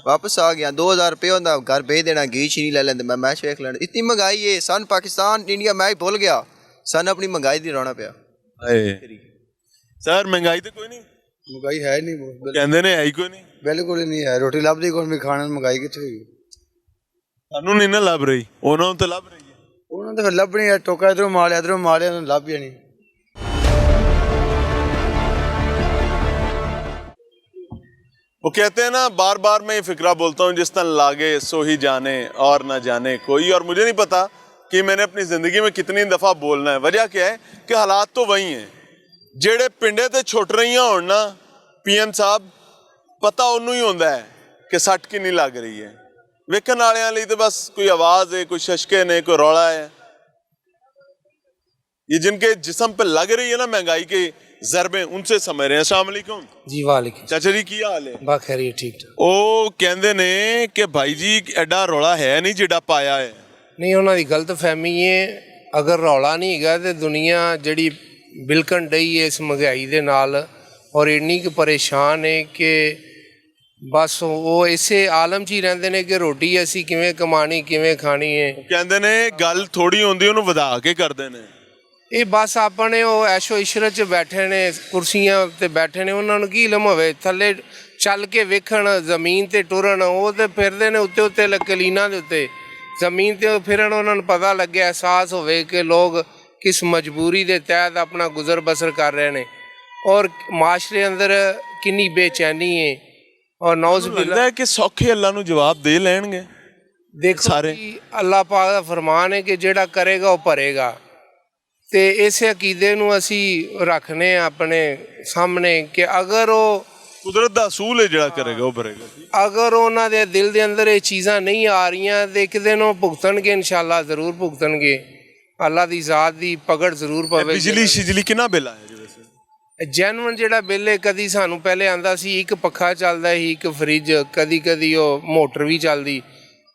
[SPEAKER 6] वापस आ गया, 2000 रुपये होंदा घर भेज देना, गीच नहीं ले लेंदे, मैं मैच वेख लेना। इतनी महंगाई है, सन पाकिस्तान इंडिया मैच भूल गया, सन अपनी महंगाई दी रोना पिया।
[SPEAKER 1] सर महंगाई तो कोई नहीं,
[SPEAKER 9] महंगाई है नहीं,
[SPEAKER 1] कहते ने है ही कोई नहीं,
[SPEAKER 9] बिल्कुल ही नहीं है। रोटी लभदी कोई नहीं, खाने महंगाई कितनी हुई?
[SPEAKER 1] सानू नहीं ना लभ रही, उन्होंने तो लभ रही है।
[SPEAKER 10] ਉਹਨਾਂ ਦੇ ਫਿਰ ਲੱਭਣੀ ਹੈ, ਟੋਕਾ ਇਧਰੋਂ ਮਾਰਿਆ ਇਧਰੋਂ ਮਾਰਿਆ, ਉਹਨੂੰ ਲੱਭ ਜਾਣੀ।
[SPEAKER 1] वो कहते हैं ना, बार बार मैं ये फिक्रा बोलता हूँ, जिस तन लागे सो ही जाने और ना जाने कोई। और मुझे नहीं पता कि मैंने अपनी ज़िंदगी में कितनी दफ़ा बोलना है। वजह क्या है कि हालात तो वही हैं। जेड़े पिंडे ते छुट रही होण ना PM साहब, पता उन्होंने ही होंदा है कि सट की नहीं लग रही है। वेखण वालियां लई तो बस कोई आवाज़ है, कोई शशके ने, कोई रौला है। ये जिनके जिस्म पे लग रही है ना महंगाई के ज़रबे, उनसे समझ रहे हैं। अस्सलाम वालेकुम
[SPEAKER 2] जी वालेकुम।
[SPEAKER 1] चाचा जी की हाल है?
[SPEAKER 2] बाखैरी ठीक ठाक।
[SPEAKER 1] ਉਹ ਕਹਿੰਦੇ ਨੇ ਕਿ ਭਾਈ ਜੀ ਐਡਾ ਰੌਲਾ ਹੈ ਨਹੀਂ ਜਿਹੜਾ ਪਾਇਆ ਹੈ।
[SPEAKER 2] ਨਹੀਂ, ਉਹਨਾਂ ਦੀ ਗਲਤ ਫਹਿਮੀ ਹੈ। ਅਗਰ ਰੌਲਾ ਨਹੀਂ ਹੈਗਾ ਤੇ ਦੁਨੀਆ ਜਿਹੜੀ ਬਿਲਕਣ ਡਈ ਹੈ ਇਸ ਮਹਿੰਗਾਈ ਦੇ ਨਾਲ, ਔਰ ਇੰਨੀ ਕੁ ਪਰੇਸ਼ਾਨ ਹੈ ਕਿ ਬਸ ਉਹ ਇਸੇ ਆਲਮ 'ਚ ਹੀ ਰਹਿੰਦੇ ਨੇ ਕਿ ਰੋਟੀ ਅਸੀਂ ਕਿਵੇਂ ਕਮਾਣੀ, ਕਿਵੇਂ ਖਾਣੀ ਹੈ।
[SPEAKER 1] ਕਹਿੰਦੇ ਨੇ ਗੱਲ ਥੋੜੀ ਹੁੰਦੀ ਉਹਨੂੰ ਵਧਾ ਕੇ ਕਰਦੇ ਨੇ।
[SPEAKER 2] ਇਹ ਬਸ ਆਪਣੇ ਉਹ ਐਸ਼ੋ ਇਸ਼ਰਤ 'ਚ ਬੈਠੇ ਨੇ, ਕੁਰਸੀਆਂ 'ਤੇ ਬੈਠੇ ਨੇ। ਉਹਨਾਂ ਨੂੰ ਕੀ ਇਲਮ ਹੋਵੇ, ਥੱਲੇ ਚੱਲ ਕੇ ਵੇਖਣ, ਜ਼ਮੀਨ 'ਤੇ ਟੁਰਨ। ਉਹ ਤਾਂ ਫਿਰਦੇ ਨੇ ਉੱਤੇ ਉੱਤੇ ਕਲੀਨਾਂ ਦੇ ਉੱਤੇ, ਜ਼ਮੀਨ 'ਤੇ ਫਿਰਨ। ਉਹਨਾਂ ਨੂੰ ਪਤਾ ਲੱਗਿਆ, ਅਹਿਸਾਸ ਹੋਵੇ ਕਿ ਲੋਕ ਕਿਸ ਮਜਬੂਰੀ ਦੇ ਤਹਿਤ ਆਪਣਾ ਗੁਜ਼ਰ ਬਸਰ ਕਰ ਰਹੇ ਨੇ, ਔਰ ਮਾਸ਼ਰੇ ਅੰਦਰ ਕਿੰਨੀ ਬੇਚੈਨੀ ਹੈ। ਔਰ ਨੌਜ਼
[SPEAKER 1] ਲੱਗਦਾ ਹੈ ਕਿ ਸੌਖੇ ਅੱਲਾ ਨੂੰ ਜਵਾਬ ਦੇ ਲੈਣਗੇ।
[SPEAKER 2] ਦੇਖੋ ਸਾਰੇ ਅੱਲਾਹ ਪਾਕ ਦਾ ਫਰਮਾਨ ਹੈ ਕਿ ਜਿਹੜਾ ਕਰੇਗਾ ਉਹ ਭਰੇਗਾ। ਤੇ ਇਸੇ ਅਕੀਦੇ ਨੂੰ ਅਸੀਂ ਰੱਖਨੇ ਆ ਆਪਣੇ ਸਾਹਮਣੇ ਕਿ ਅਗਰ ਉਹ
[SPEAKER 1] ਕੁਦਰਤ ਦਾ ਅਸੂਲ ਹੈ, ਜਿਹੜਾ ਕਰੇਗਾ ਉਹ ਭਰੇਗਾ।
[SPEAKER 2] ਅਗਰ ਉਹਨਾਂ ਦੇ ਦਿਲ ਦੇ ਅੰਦਰ ਇਹ ਚੀਜ਼ਾਂ ਨਹੀਂ ਆ ਰਹੀਆਂ ਤੇ ਇੱਕ ਦਿਨ ਉਹ ਭੁਗਤਣਗੇ, ਇਨਸ਼ਾਅੱਲਾ ਜ਼ਰੂਰ ਭੁਗਤਣਗੇ। ਅੱਲਾ ਦੀ ਜ਼ਾਤ ਦੀ ਪਕੜ ਜ਼ਰੂਰ ਪਵੇ।
[SPEAKER 1] ਬਿਜਲੀ ਕਿੰਨਾ ਬਿੱਲ ਆਇਆ ਜੀ ਵੈਸੇ?
[SPEAKER 2] ਜੈਨੂਅਨ ਜਿਹੜਾ ਬਿੱਲ ਹੈ, ਕਦੀ ਸਾਨੂੰ ਪਹਿਲੇ ਆਂਦਾ ਸੀ ਇੱਕ ਪੱਖਾ ਚੱਲਦਾ ਸੀ, ਇੱਕ ਫਰਿੱਜ, ਕਦੀ ਉਹ ਮੋਟਰ ਵੀ ਚੱਲਦੀ।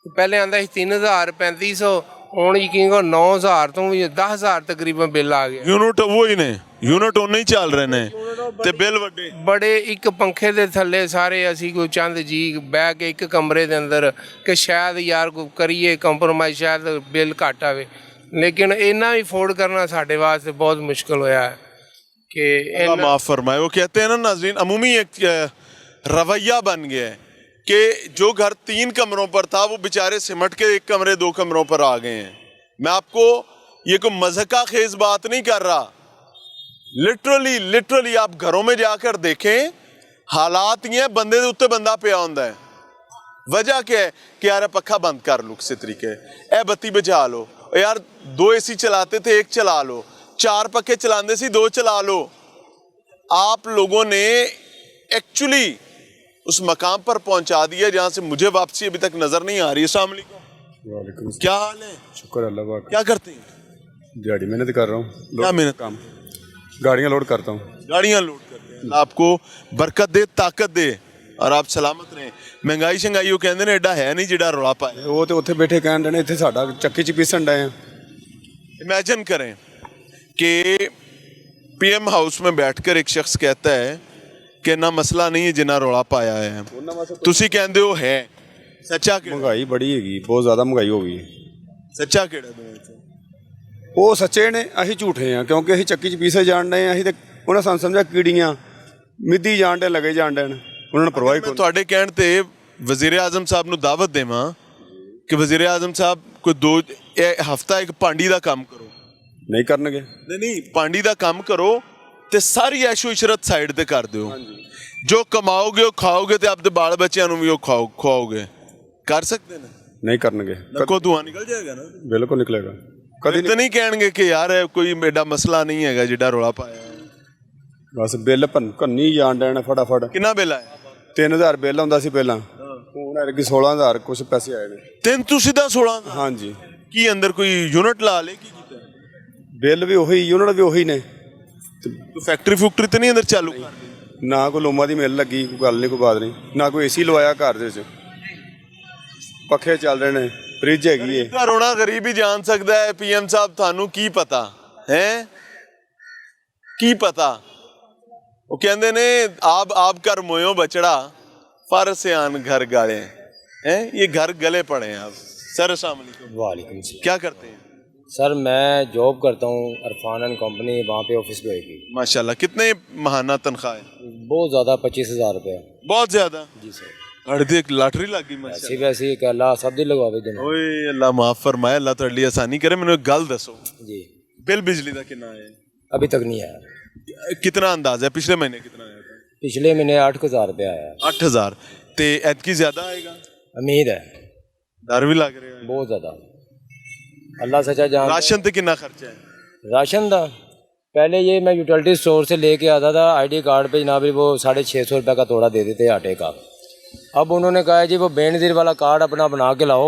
[SPEAKER 2] ਪਹਿਲੇ ਆਂਦਾ ਸੀ 3000 3500, ਹੁਣ ਯਕੀਨ ਕਰੋ 9000 ਤੋਂ ਵੀ 10000 ਤਕਰੀਬਨ ਬਿੱਲ ਆ ਗਿਆ।
[SPEAKER 1] ਯੂਨਿਟ ਉਹ ਹੀ ਨੇ, ਯੂਨਿਟ ਉਹਨੇ ਹੀ ਚੱਲ ਰਹੇ ਨੇ ਤੇ ਬਿੱਲ ਵੱਡੇ
[SPEAKER 2] ਬੜੇ। ਇੱਕ ਪੰਖੇ ਦੇ ਥੱਲੇ ਸਾਰੇ ਅਸੀਂ ਕੋਈ ਚੰਦ ਜੀ ਬਹਿ ਕੇ ਇੱਕ ਕਮਰੇ ਦੇ ਅੰਦਰ ਕਿ ਸ਼ਾਇਦ ਯਾਰ ਕੋਈ ਕਰੀਏ ਕੰਪਰੋਮਾਈਜ਼, ਸ਼ਾਇਦ ਬਿੱਲ ਘੱਟ ਆਵੇ। ਲੇਕਿਨ ਇੰਨਾ ਵੀ ਅਫੋਰਡ ਕਰਨਾ ਸਾਡੇ ਵਾਸਤੇ ਬਹੁਤ ਮੁਸ਼ਕਿਲ ਹੋਇਆ ਹੈ कि
[SPEAKER 1] माफ़ फरमाए। वो कहते हैं ना नाज़रीन, अमूमी एक रवैया बन गया है कि जो घर 3 कमरों पर था वो बेचारे सिमट के 1 कमरे 2 कमरों पर आ गए हैं। मैं आपको ये कोई मज़हका खेज बात नहीं कर रहा, लिटरली आप घरों में जाकर देखें, हालात ये है, बंदे दे उत्ते बंदा पिया होंदा है। वजह क्या है कि यार पक्खा बंद कर लो, किसी तरीके ए बत्ती बुझा लो, यार 2 AC चलाते थे 1 चला लो, 4 पक्खे चलाते सी 2 चला लो। आप लोगों ने एक्चुअली उस मकाम पर पहुंचा दिया जहां से मुझे वापसी अभी तक नजर नहीं आ रही। अस्सलाम वालेकुम, क्या हाल है?
[SPEAKER 12] शुक्र अल्लाह का।
[SPEAKER 1] क्या करते हैं?
[SPEAKER 12] दिहाड़ी मेहनत कर रहा हूँ।
[SPEAKER 1] क्या मेहनत?
[SPEAKER 12] काम, गाड़ियाँ लोड करता हूँ।
[SPEAKER 1] गाड़ियाँ लोड करते हैं। अल्लाह आपको बरकत दे, ताकत दे और आप सलामत रहें। महंगाई शंगाई वो कहते हैं एडा है नहीं जिहड़ा रौला पाए।
[SPEAKER 12] वो तो उत्थे बैठे कहन डे ने, इत्थे साडा चक्की च पीसन डे हैं।
[SPEAKER 1] इमेजिन करें कि PM हाउस में बैठकर एक शख्स कहता है कि ना मसला नहीं है जिन्ना रौला पाया है, तुसी कहंदे हो है। सच्चा किहड़ा?
[SPEAKER 12] महंगाई बड़ी हैगी, बहुत ज़्यादा महंगाई हो गई।
[SPEAKER 1] सच्चा किहड़ा दोवें चों?
[SPEAKER 12] ਉਹ ਸੱਚੇ ਨੇ, ਅਸੀਂ ਝੂਠੇ ਆ, ਕਿਉਂਕਿ ਅਸੀਂ ਚੱਕੀ 'ਚ ਪੀਸੇ ਜਾਣ ਡਏ ਆ। ਅਸੀਂ ਤੇ ਉਹਨਾਂ ਸਾਨੂੰ ਸਮਝਿਆ ਕੀੜੀਆਂ ਮਿੱਦੀ ਜਾਣ ਡੇ, ਲੱਗੇ ਜਾਣ ਡਣ, ਉਹਨਾਂ ਨੂੰ ਪਰਵਾਹ ਕੋਈ।
[SPEAKER 1] ਤੁਹਾਡੇ ਕਹਿਣ ਤੇ ਵਜ਼ੀਰ ਆਜ਼ਮ ਸਾਹਿਬ ਨੂੰ ਦਾਵਤ ਦੇਵਾਂ ਕਿ ਵਜ਼ੀਰ ਆਜ਼ਮ ਸਾਹਿਬ ਕੋਈ 2 ਹਫ਼ਤਾ ਇੱਕ ਪਾਂਡੀ ਦਾ ਕੰਮ ਕਰੋ।
[SPEAKER 12] ਨਹੀਂ ਕਰਨਗੇ।
[SPEAKER 1] ਨਹੀਂ, ਪਾਂਡੀ ਦਾ ਕੰਮ ਕਰੋ ਤੇ ਸਾਰੀ ਐਸ਼ੋ ਇਸ਼ਰਤ ਸਾਈਡ ਤੇ ਕਰ ਦਿਓ। ਜੋ ਕਮਾਓਗੇ ਉਹ ਖਾਓਗੇ ਤੇ ਆਪਦੇ ਬਾਲ ਬੱਚਿਆਂ ਨੂੰ ਵੀ ਉਹ ਖਵਾਓਗੇ। ਕਰ ਸਕਦੇ ਨੇ?
[SPEAKER 12] ਨਹੀਂ ਕਰਨਗੇ।
[SPEAKER 1] ਕੋ ਧੂਆਂ ਨਿਕਲ ਜਾਏਗਾ ਨਾ?
[SPEAKER 12] ਬਿਲਕੁਲ ਨਿਕਲੇਗਾ।
[SPEAKER 1] ਕਦੀ ਨਹੀਂ ਕਹਿਣਗੇ ਕਿ ਯਾਰ ਕੋਈ ਐਡਾ ਮਸਲਾ ਨਹੀਂ ਹੈਗਾ ਜਿਹੜਾ ਰੌਲਾ ਪਾਇਆ।
[SPEAKER 12] ਬਸ ਬਿੱਲ ਭੰਨੀ ਜਾਣ ਡਣ ਫਟਾਫਟ।
[SPEAKER 1] ਕਿੰਨਾ ਬਿੱਲ ਆਇਆ?
[SPEAKER 12] 3000 ਬਿੱਲ ਆਉਂਦਾ ਸੀ ਪਹਿਲਾਂ, ਹੁਣ ਐਤਕੀ 16000 ਕੁਛ ਪੈਸੇ ਆਏ ਨੇ।
[SPEAKER 1] ਤਿੰਨ ਤੁਸੀਂ ਦਾ 16?
[SPEAKER 12] ਹਾਂਜੀ।
[SPEAKER 1] ਕੀ ਅੰਦਰ ਕੋਈ ਯੂਨਿਟ ਲਾ ਲੇ? ਕੀ ਕੀਤਾ?
[SPEAKER 12] ਬਿੱਲ ਵੀ ਉਹੀ, ਯੂਨਿਟ ਵੀ ਉਹੀ ਨੇ।
[SPEAKER 1] ਫੈਕਟਰੀ ਫੁਕਟਰੀ ਤੇ ਨਹੀਂ ਅੰਦਰ ਚਾਲੂ?
[SPEAKER 12] ਨਾ ਕੋਈ ਲੋਮਾ ਦੀ ਮਿਲ ਲੱਗੀ, ਕੋਈ ਗੱਲ ਨਹੀਂ, ਕੋਈ ਬਾਤ ਨਹੀਂ। ਨਾ ਕੋਈ AC ਲਵਾਇਆ ਘਰ ਦੇ ਵਿੱਚ, ਪੱਖੇ ਚੱਲ ਰਹੇ ਨੇ, ਫ੍ਰਿਜ ਹੈਗੀ ਹੈ।
[SPEAKER 1] ਰੋਣਾ ਗਰੀਬ ਹੀ ਜਾਣ ਸਕਦਾ ਹੈ। PM ਸਾਹਿਬ ਤੁਹਾਨੂੰ ਕੀ ਪਤਾ ਹੈ? ਕੀ ਪਤਾ? ਉਹ ਕਹਿੰਦੇ ਨੇ ਆਪ कर मोयो बचड़ा पर से आन घर गाले हैं। ये घर गले पड़े हैं। आप सर अस्सलाम वालेकुम।
[SPEAKER 13] वालेकुम सलाम।
[SPEAKER 1] क्या करते हैं?
[SPEAKER 13] सर मैं जॉब करता हूँ अरफान एंड कंपनी, वहाँ पे ऑफिस पे है।
[SPEAKER 1] माशाल्लाह, कितने महाना तनख्वाह है?
[SPEAKER 13] बहुत ज़्यादा, 25,000 रुपये।
[SPEAKER 1] बहुत ज़्यादा?
[SPEAKER 13] जी सर।
[SPEAKER 1] अड़दी एक लॉटरी लग गई
[SPEAKER 13] ऐसी वैसी कि अल्लाह सब दी लगवावे जनाब।
[SPEAKER 1] ओए अल्लाह माफ फरमाए, अल्लाह ਤੁਹਾਡੇ ਲਈ आसानी करे। मैंने एक गल दसो
[SPEAKER 13] जी,
[SPEAKER 1] बिल बिजली का कितना है?
[SPEAKER 13] अभी तक नहीं आया।
[SPEAKER 1] कितना अंदाजा है? पिछले महीने कितना आया था?
[SPEAKER 13] पिछले महीने 8,000 रुपया आया।
[SPEAKER 1] 8,000 ते ऐतकी ज्यादा आएगा?
[SPEAKER 13] उम्मीद है।
[SPEAKER 1] डर भी लग रहा है
[SPEAKER 13] बहुत ज़्यादा। अल्लाह सच्चा जान।
[SPEAKER 1] राशन ते कितना खर्चा है?
[SPEAKER 13] राशन का पहले ये मैं यूटिलिटी स्टोर से लेके आता था, आईडी कार्ड पे जनाब वो 650 रुपये का तोड़ा दे देते आटे का। अब उन्होंने कहा जी वो बेनजीर वाला कार्ड अपना बना के लाओ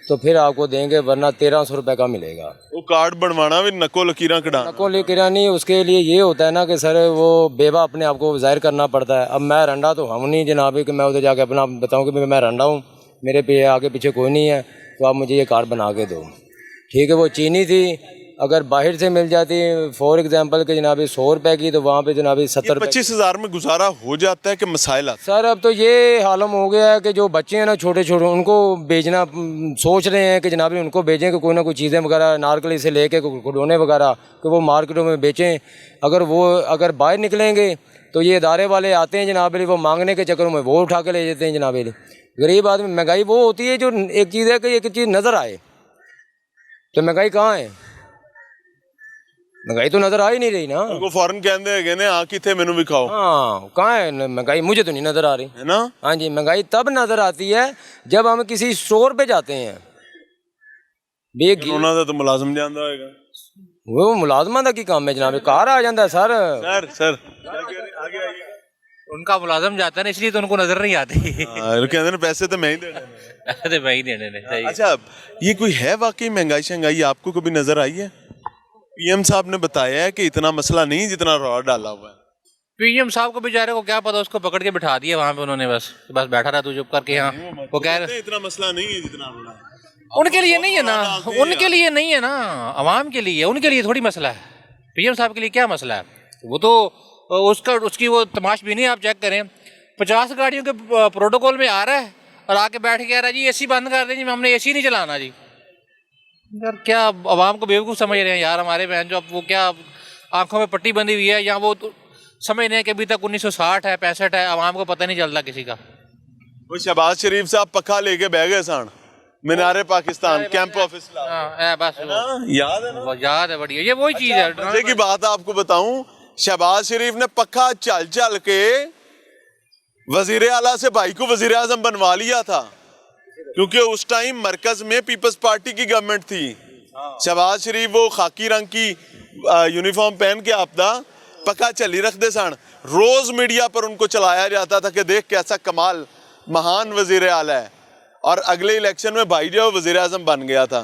[SPEAKER 13] तो फिर आपको देंगे, वरना 1300 रुपये का मिलेगा।
[SPEAKER 1] वो कार्ड बनवाना भी नको लकीरां कढ़ाना?
[SPEAKER 13] नको लकीरां नहीं, उसके लिए ये होता है ना कि सर वो बेवा अपने आप को जाहिर करना पड़ता है। अब मैं रंडा तो हम नहीं जनाब कि मैं उधर जाके अपना बताऊँ कि मैं रंडा हूँ, मेरे पे आगे पीछे कोई नहीं है, तो आप मुझे ये कार्ड बना के दो। ठीक है, वो चीनी थी, अगर बाहर से मिल जाती फॉर एग्जांपल के जनाब 100 रुपए की, तो वहाँ पे जनाब 70 रुपये।
[SPEAKER 1] 25,000 में गुजारा हो जाता है कि मसाइल आते?
[SPEAKER 13] सर अब तो ये हालम हो गया है कि जो बच्चे हैं ना छोटे छोटे, उनको भेजना सोच रहे हैं कि जनाब उनको भेजें कि कोई ना कोई चीज़ें वगैरह नारकली से लेके खिलौने वगैरह कि वो मार्केटों में बेचें। अगर बाहर निकलेंगे तो ये इदारे वाले आते हैं जनाब, वो मांगने के चक्करों में वो उठा के ले जाते हैं जनाब। गरीब आदमी, महंगाई वो होती है जो एक चीज़ है कि एक चीज़ नज़र आए, तो महंगाई कहाँ है? महंगाई तो नजर आ ही नहीं रही ना।
[SPEAKER 1] उनको फौरन कहते हैं ने आ किथे मेनू भी खाओ।
[SPEAKER 13] हाँ, कहाँ है महंगाई? मुझे तो नहीं नजर आ रही
[SPEAKER 1] है ना।
[SPEAKER 13] हाँ जी, महंगाई तब नजर आती है जब हम किसी स्टोर पे जाते हैं।
[SPEAKER 1] उन्होंने तो मुलाजम जानता होगा,
[SPEAKER 13] वो मुलाजमा का की काम है जनाब, कार आ जाता है सर।
[SPEAKER 1] सर
[SPEAKER 14] उनका मुलाजम जाता है ना, इसलिए तो उनको नजर नहीं आती।
[SPEAKER 1] कहते हैं पैसे तो मैं ही देने।
[SPEAKER 14] पैसे मैं ही देने।
[SPEAKER 1] अच्छा, ये कोई है वाकई महंगाई शंगाई आपको कभी नजर आई है? पीएम साहब ने बताया है कि इतना मसला नहीं जितना रौला डाला हुआ है।
[SPEAKER 14] पीएम साहब को बेचारे को क्या पता, उसको पकड़ के बिठा दिया वहाँ पे उन्होंने, बस बैठा रहा तू चुप करके। यहाँ वो कह रहे
[SPEAKER 1] इतना मसला नहीं है जितना रौला।
[SPEAKER 14] उनके लिए नहीं है ना, उनके लिए नहीं है ना, अवाम के लिए, उनके लिए थोड़ी मसला है। पीएम साहब के लिए क्या मसला है? वो तो उसकी वो तमाशबीनी आप चेक करें, 50 गाड़ियों के प्रोटोकॉल में आ रहा है और आके बैठ के आ रहा है जी एसी बंद कर दें जी, हमने एसी नहीं चलाना जी। यार क्या अवाम को बेवकूफ़ समझ रहे हैं यार हमारे बहन, जो अब वो क्या आंखों में पट्टी बंधी हुई है, या वो तो समझ रहे हैं कि अभी तक 1960 है 65 है, अवाम को पता नहीं चलता किसी का।
[SPEAKER 1] वो शहबाज शरीफ साहब पक्का लेके बह गए सान मीनारे पाकिस्तान कैंप ऑफिस,
[SPEAKER 14] बस
[SPEAKER 1] याद है ना?
[SPEAKER 14] याद है, बढ़िया, ये वही चीज़ है।
[SPEAKER 1] मजे की बात आपको बताऊं, शहबाज शरीफ ने पक्का चल चल के वजीर आला से भाई को वजीर आजम बनवा लिया था, क्योंकि उस टाइम मरकज में पीपल्स पार्टी की गवर्नमेंट थी। शहबाज शरीफ वो खाकी रंग की यूनिफॉर्म पहन के आपदा पक्का चली रखते सन, रोज मीडिया पर उनको चलाया जाता था कि देख कैसा कमाल महान वजीर आला है, और अगले इलेक्शन में भाई जो वजीर आजम बन गया था।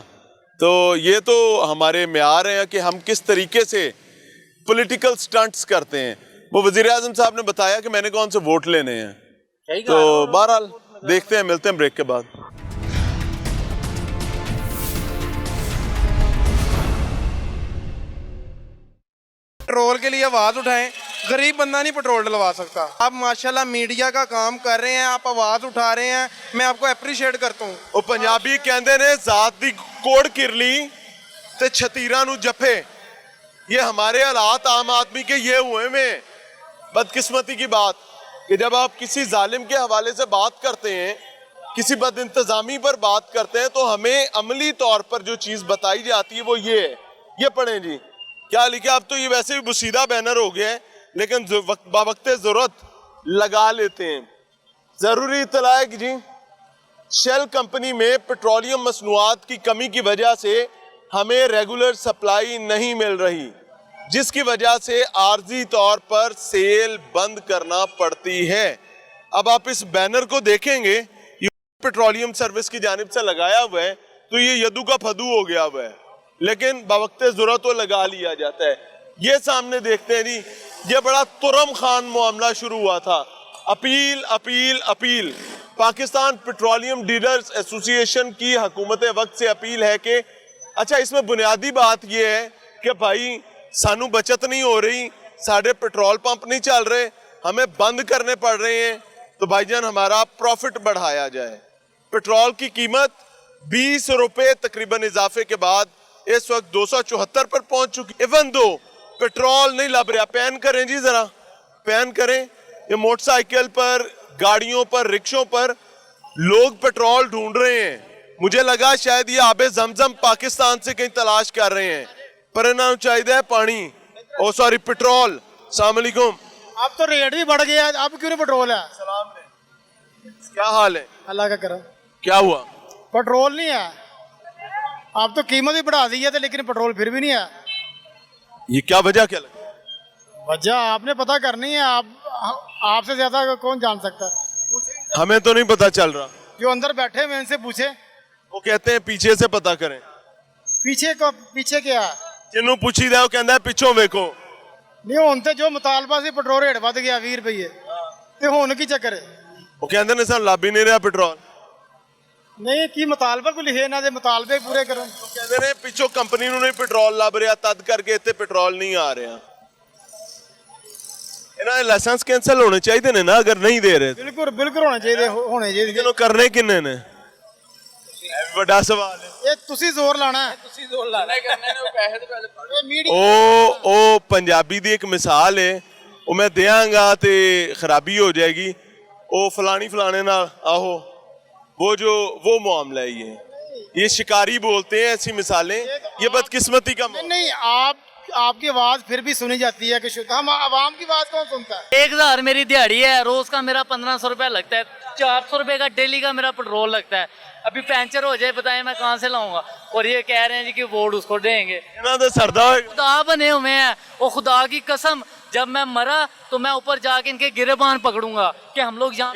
[SPEAKER 1] तो ये तो हमारे म्यार हैं कि हम किस तरीके से पॉलिटिकल स्टंट्स करते हैं। वो वजीर आजम साहब ने बताया कि मैंने कौन से वोट लेने हैं, तो बहरहाल देखते हैं, मिलते हैं ब्रेक के बाद।
[SPEAKER 2] पेट्रोल के लिए आवाज़ उठाएं, गरीब बंदा नहीं पेट्रोल डलवा सकता। आप माशाल्लाह मीडिया का काम कर रहे हैं, आप आवाज़ उठा रहे हैं, मैं आपको अप्रीशिएट करता हूँ।
[SPEAKER 1] वो पंजाबी कहते ने जात दी कोड़ किरली ते छतीरा नू जफे। ये हमारे हालात आम आदमी के ये हुए में बदकिस्मती की बात कि जब आप किसी जालिम के हवाले से बात करते हैं, किसी बद इंतजामी पर बात करते हैं, तो हमें अमली तौर पर जो चीज़ बताई जाती है वो ये है। ये पढ़ें जी, क्या लिखा? अब तो ये वैसे भी बुसीदा बैनर हो गया है, लेकिन बावक्त ज़रूरत लगा लेते हैं। ज़रूरी इत्तला है कि जी शेल कंपनी में पेट्रोलियम मसनूआत की कमी की वजह से हमें रेगुलर सप्लाई नहीं मिल रही, जिसकी वजह से आर्जी तौर पर सेल बंद करना पड़ती है। अब आप इस बैनर को देखेंगे, ये पेट्रोलियम सर्विस की जानिब से लगाया हुआ है, तो ये यदू का फदू हो गया हुआ है, लेकिन बवक्ते ज़रूरत तो लगा लिया जाता है। ये सामने देखते हैं जी, ये बड़ा तुरम खान मामला शुरू हुआ था। Appeal appeal appeal, Pakistan petroleum dealers association की हुकूमत वक्त से अपील है कि अच्छा, इसमें बुनियादी बात ये है कि भाई सानू बचत नहीं हो रही, साढ़े पेट्रोल पंप नहीं चल रहे, हमें बंद करने पड़ रहे हैं, तो भाईजान हमारा प्रॉफिट बढ़ाया जाए। पेट्रोल की कीमत 20 रुपये तकरीबन इजाफे के बाद इस वक्त 274 पर पहुंच चुकी। इवन दो पेट्रोल नहीं लब रहा, पैन करें जी, जरा पैन करें, ये मोटरसाइकिल पर गाड़ियों पर, रिक्शों पर लोग पेट्रोल ढूंढ रहे हैं। मुझे लगा शायद ये आबे जमजम पाकिस्तान से कहीं तलाश कर रहे हैं, पर इन्होंने चाहिए पानी, ओ सॉरी पेट्रोल। अस्सलाम वालेकुम।
[SPEAKER 15] अब तो रेट भी बढ़ गया, अब क्यों नहीं पेट्रोल है?
[SPEAKER 1] क्या हाल है?
[SPEAKER 15] अल्लाह का करम।
[SPEAKER 1] क्या हुआ?
[SPEAKER 15] पेट्रोल नहीं है। अब तो कीमत भी बढ़ा दी है, तो लेकिन पेट्रोल फिर भी नहीं है।
[SPEAKER 1] ये क्या वजह क्या लगी?
[SPEAKER 15] वजह आपने पता करनी है, आपसे ज्यादा कौन जान सकता है?
[SPEAKER 1] हमें तो नहीं पता चल रहा।
[SPEAKER 15] जो अंदर बैठे हुए इनसे पूछे,
[SPEAKER 1] वो कहते हैं पीछे से पता करें।
[SPEAKER 15] पीछे क्या है?
[SPEAKER 1] जिन्हों पूछी दे कहता है पिछों वेखो।
[SPEAKER 15] नहीं हुण ते जो मुतालबा से पेट्रोल रेट वध गया 20 रुपये, ते हुण की चक्कर है?
[SPEAKER 1] वो कहते ने सन लाभ ही नहीं रहा पेट्रोल।
[SPEAKER 15] नहीं की मुतालबा को लिखे ना दे मुतालबे पूरे करो।
[SPEAKER 1] तो कहते ने पिछों कंपनी ਨੂੰ नहीं पेट्रोल ਲੱਭ ਰਿਹਾ, तद करके ਇੱਥੇ पेट्रोल नहीं आ रहा। ਇਹਨਾਂ ਦੇ ਲਾਇਸੈਂਸ ਕੈਂਸਲ ਹੋਣੇ ਚਾਹੀਦੇ ਨੇ ਨਾ, ਅਗਰ ਨਹੀਂ ਦੇ ਰਹੇ।
[SPEAKER 15] ਬਿਲਕੁਲ ਹੋਣੇ ਚਾਹੀਦੇ।
[SPEAKER 1] ਇਹਨੂੰ ਕਰਨੇ ਕਿੰਨੇ ਨੇ? ਵੱਡਾ ਸਵਾਲ ਹੈ।
[SPEAKER 15] ਇਹ ਤੁਸੀਂ ਜ਼ੋਰ ਲਾਣਾ ਹੈ।
[SPEAKER 1] ਕਰਨੇ ਨੇ, ਉਹ ਪੈਸੇ ਤੇ ਪਹਿਲੇ ਉਹ ਪੰਜਾਬੀ ਦੀ ਇੱਕ ਮਿਸਾਲ ਹੈ, ਉਹ ਮੈਂ ਦਿਆਂਗਾ ਤੇ ਖਰਾਬੀ ਹੋ ਜਾਏਗੀ। ਉਹ फलानी फलाने नाल आहो, वो मामला है। ये शिकारी बोलते हैं ऐसी मिसालें, ये बदकिस्मती का
[SPEAKER 15] नहीं। आपकी आवाज फिर भी सुनी जाती है कि हम आवाम की आवाज कौन सुनता है?
[SPEAKER 5] 1000 मेरी दिहाड़ी है, रोज का मेरा 1500 रुपया लगता है, 400 रुपये का डेली का मेरा पेट्रोल लगता है। अभी पंचर हो जाए बताएं मैं कहाँ से लाऊंगा? और ये कह रहे हैं जी कि वोट उसको देंगे। खुदा बने हुए हैं, वो खुदा की कसम, जब मैं मरा तो मैं ऊपर जाके इनके गिरेबान पकड़ूंगा कि हम लोग यहाँ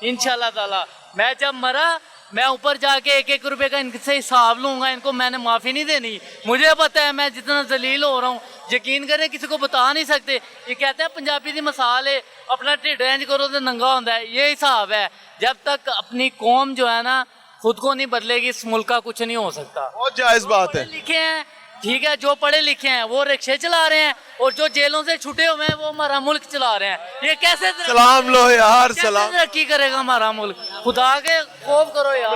[SPEAKER 5] इंशाल्लाह ताला मैं जब मरा मैं ऊपर जाके 1-1 रुपए का इनसे हिसाब लूंगा। इनको मैंने माफ़ी नहीं देनी। मुझे पता है मैं जितना जलील हो रहा हूँ, यकीन करें किसी को बता नहीं सकते। ये कहते हैं पंजाबी की मिसाल है, अपना ढिड इंज करो तो नंगा होता है। ये हिसाब है, जब तक अपनी कौम जो है ना खुद को नहीं बदलेगी, इस मुल्क का कुछ नहीं हो सकता।
[SPEAKER 1] बहुत जायज़ बात है।
[SPEAKER 5] लिखे हैं ठीक है, जो पढ़े लिखे हैं वो रिक्शे चला रहे हैं, और जो जेलों से छुटे हुए हैं वो हमारा मुल्क चला रहे हैं। ये कैसे
[SPEAKER 1] सलाम लो यार, सलाम
[SPEAKER 5] तरक्की करेगा हमारा मुल्क? खुदा के खौफ करो यार।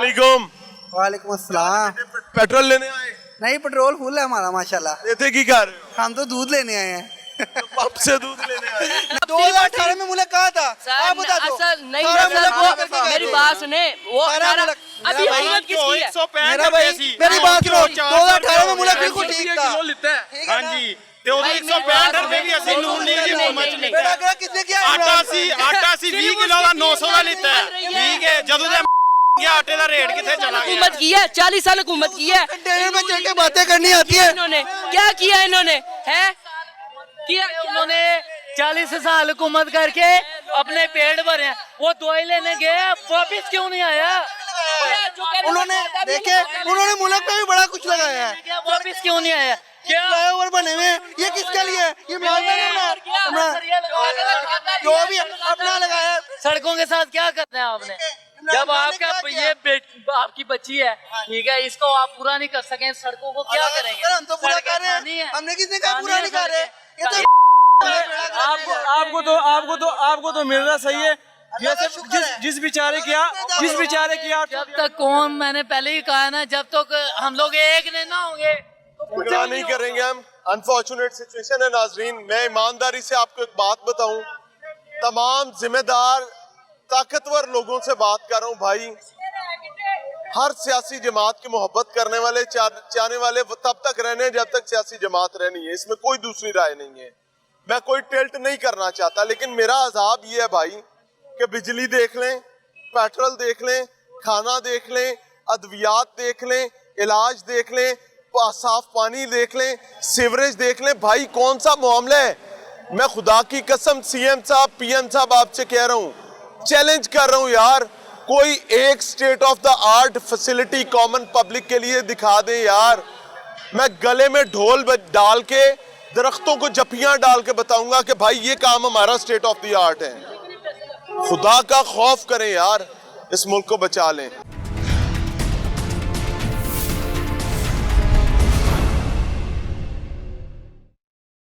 [SPEAKER 16] वालेकुम अस्सलाम।
[SPEAKER 1] पेट्रोल लेने आए?
[SPEAKER 16] नहीं, पेट्रोल फुल है हमारा माशाल्लाह।
[SPEAKER 1] लेते की कर?
[SPEAKER 16] हम तो दूध लेने आए हैं।
[SPEAKER 1] पंप से दूध लेने आए।
[SPEAKER 16] 2018 में मुल्क कहा था? आप बता दो।
[SPEAKER 5] मेरी बात सुने, वो अभी हुकूमत किसकी है?
[SPEAKER 16] मेरा भाई मेरी बात सुनो, 2018 में मुल्क बिल्कुल ठीक था।
[SPEAKER 15] हाँ जी, ਤੇ ਉਦੋਂ 165 ਰੁਪਏ ਵੀ ਅਸੀਂ ਨੂਨ ਲੀਗ ਦੀ ਹੁਕੂਮਤ ਚ
[SPEAKER 16] बेटा किसने किया?
[SPEAKER 15] ਆਟਾ ਸੀ 20 ਕਿਲੋ ਦਾ 900 ਦਾ ਲਿੱਤਾ ਹੈ। ਠੀਕ ਹੈ, ਜਦੋਂ ਦੇ ਗਿਆ ਆਟੇ ਦਾ ਰੇਟ किथे चला गया?
[SPEAKER 5] हुकूमत की है, 40 साल हुकूमत की है।
[SPEAKER 16] डेढ़ में चल के बातें करनी आती है।
[SPEAKER 5] इन्होंने क्या किया? इन्होंने है किया, इन्होंने 40 साल हुकूमत करके अपने पेट भरे हैं। वो दवाई लेने गए, वापिस क्यों नहीं आया?
[SPEAKER 16] उन्होंने देखे, उन्होंने मुल्क पे भी बड़ा कुछ लगाया है।
[SPEAKER 5] वापिस क्यों नहीं आया?
[SPEAKER 16] फ्लाईओवर बने हुए हैं, ये किसके लिए है? ये जो भी अपना लगाया है।
[SPEAKER 5] सड़कों के साथ क्या करते हैं आपने? जब आपका ये आपकी बच्ची है, ठीक है, इसको आप पूरा नहीं कर सके, सड़कों को क्या करेंगे?
[SPEAKER 16] हम तो पूरा कर रहे हैं। हमने किसने कहा पूरा नहीं कर रहे? ये तो
[SPEAKER 10] आपको तो मिल रहा सही है। ये सब जिस बेचारे की
[SPEAKER 5] जब तक कौन, मैंने पहले ही कहा ना, जब तक हम लोग एक ना होंगे
[SPEAKER 1] झगड़ा नहीं करेंगे हम। अनफॉर्चुनेट सिचुएशन है नाजरीन। मैं ईमानदारी से आपको एक बात बताऊं, तमाम जिम्मेदार ताकतवर लोगों से बात कर रहा हूं भाई। हर सियासी जमात की मोहब्बत करने वाले, चाहने वाले तब तक रहने जब तक सियासी जमात रहनी है, इसमें कोई दूसरी राय नहीं है। मैं कोई टिल्ट नहीं करना चाहता, लेकिन मेरा अजाब ये है भाई कि बिजली देख लें, पेट्रोल देख लें, खाना देख लें, अद्वियात देख लें, इलाज देख लें, साफ पानी देख लें, सीवरेज देख लें। भाई कौन सा मामला है? मैं खुदा की कसम सीएम साहब, पीएम साहब आपसे कह रहा हूं, चैलेंज कर रहा हूं यार, कोई एक state of the art facility common public के लिए दिखा दें यार। मैं गले में ढोल डाल के, दरख्तों को जफियां डाल के बताऊंगा कि भाई ये काम हमारा स्टेट ऑफ द आर्ट है। खुदा का खौफ करें यार, इस मुल्क को बचा लें।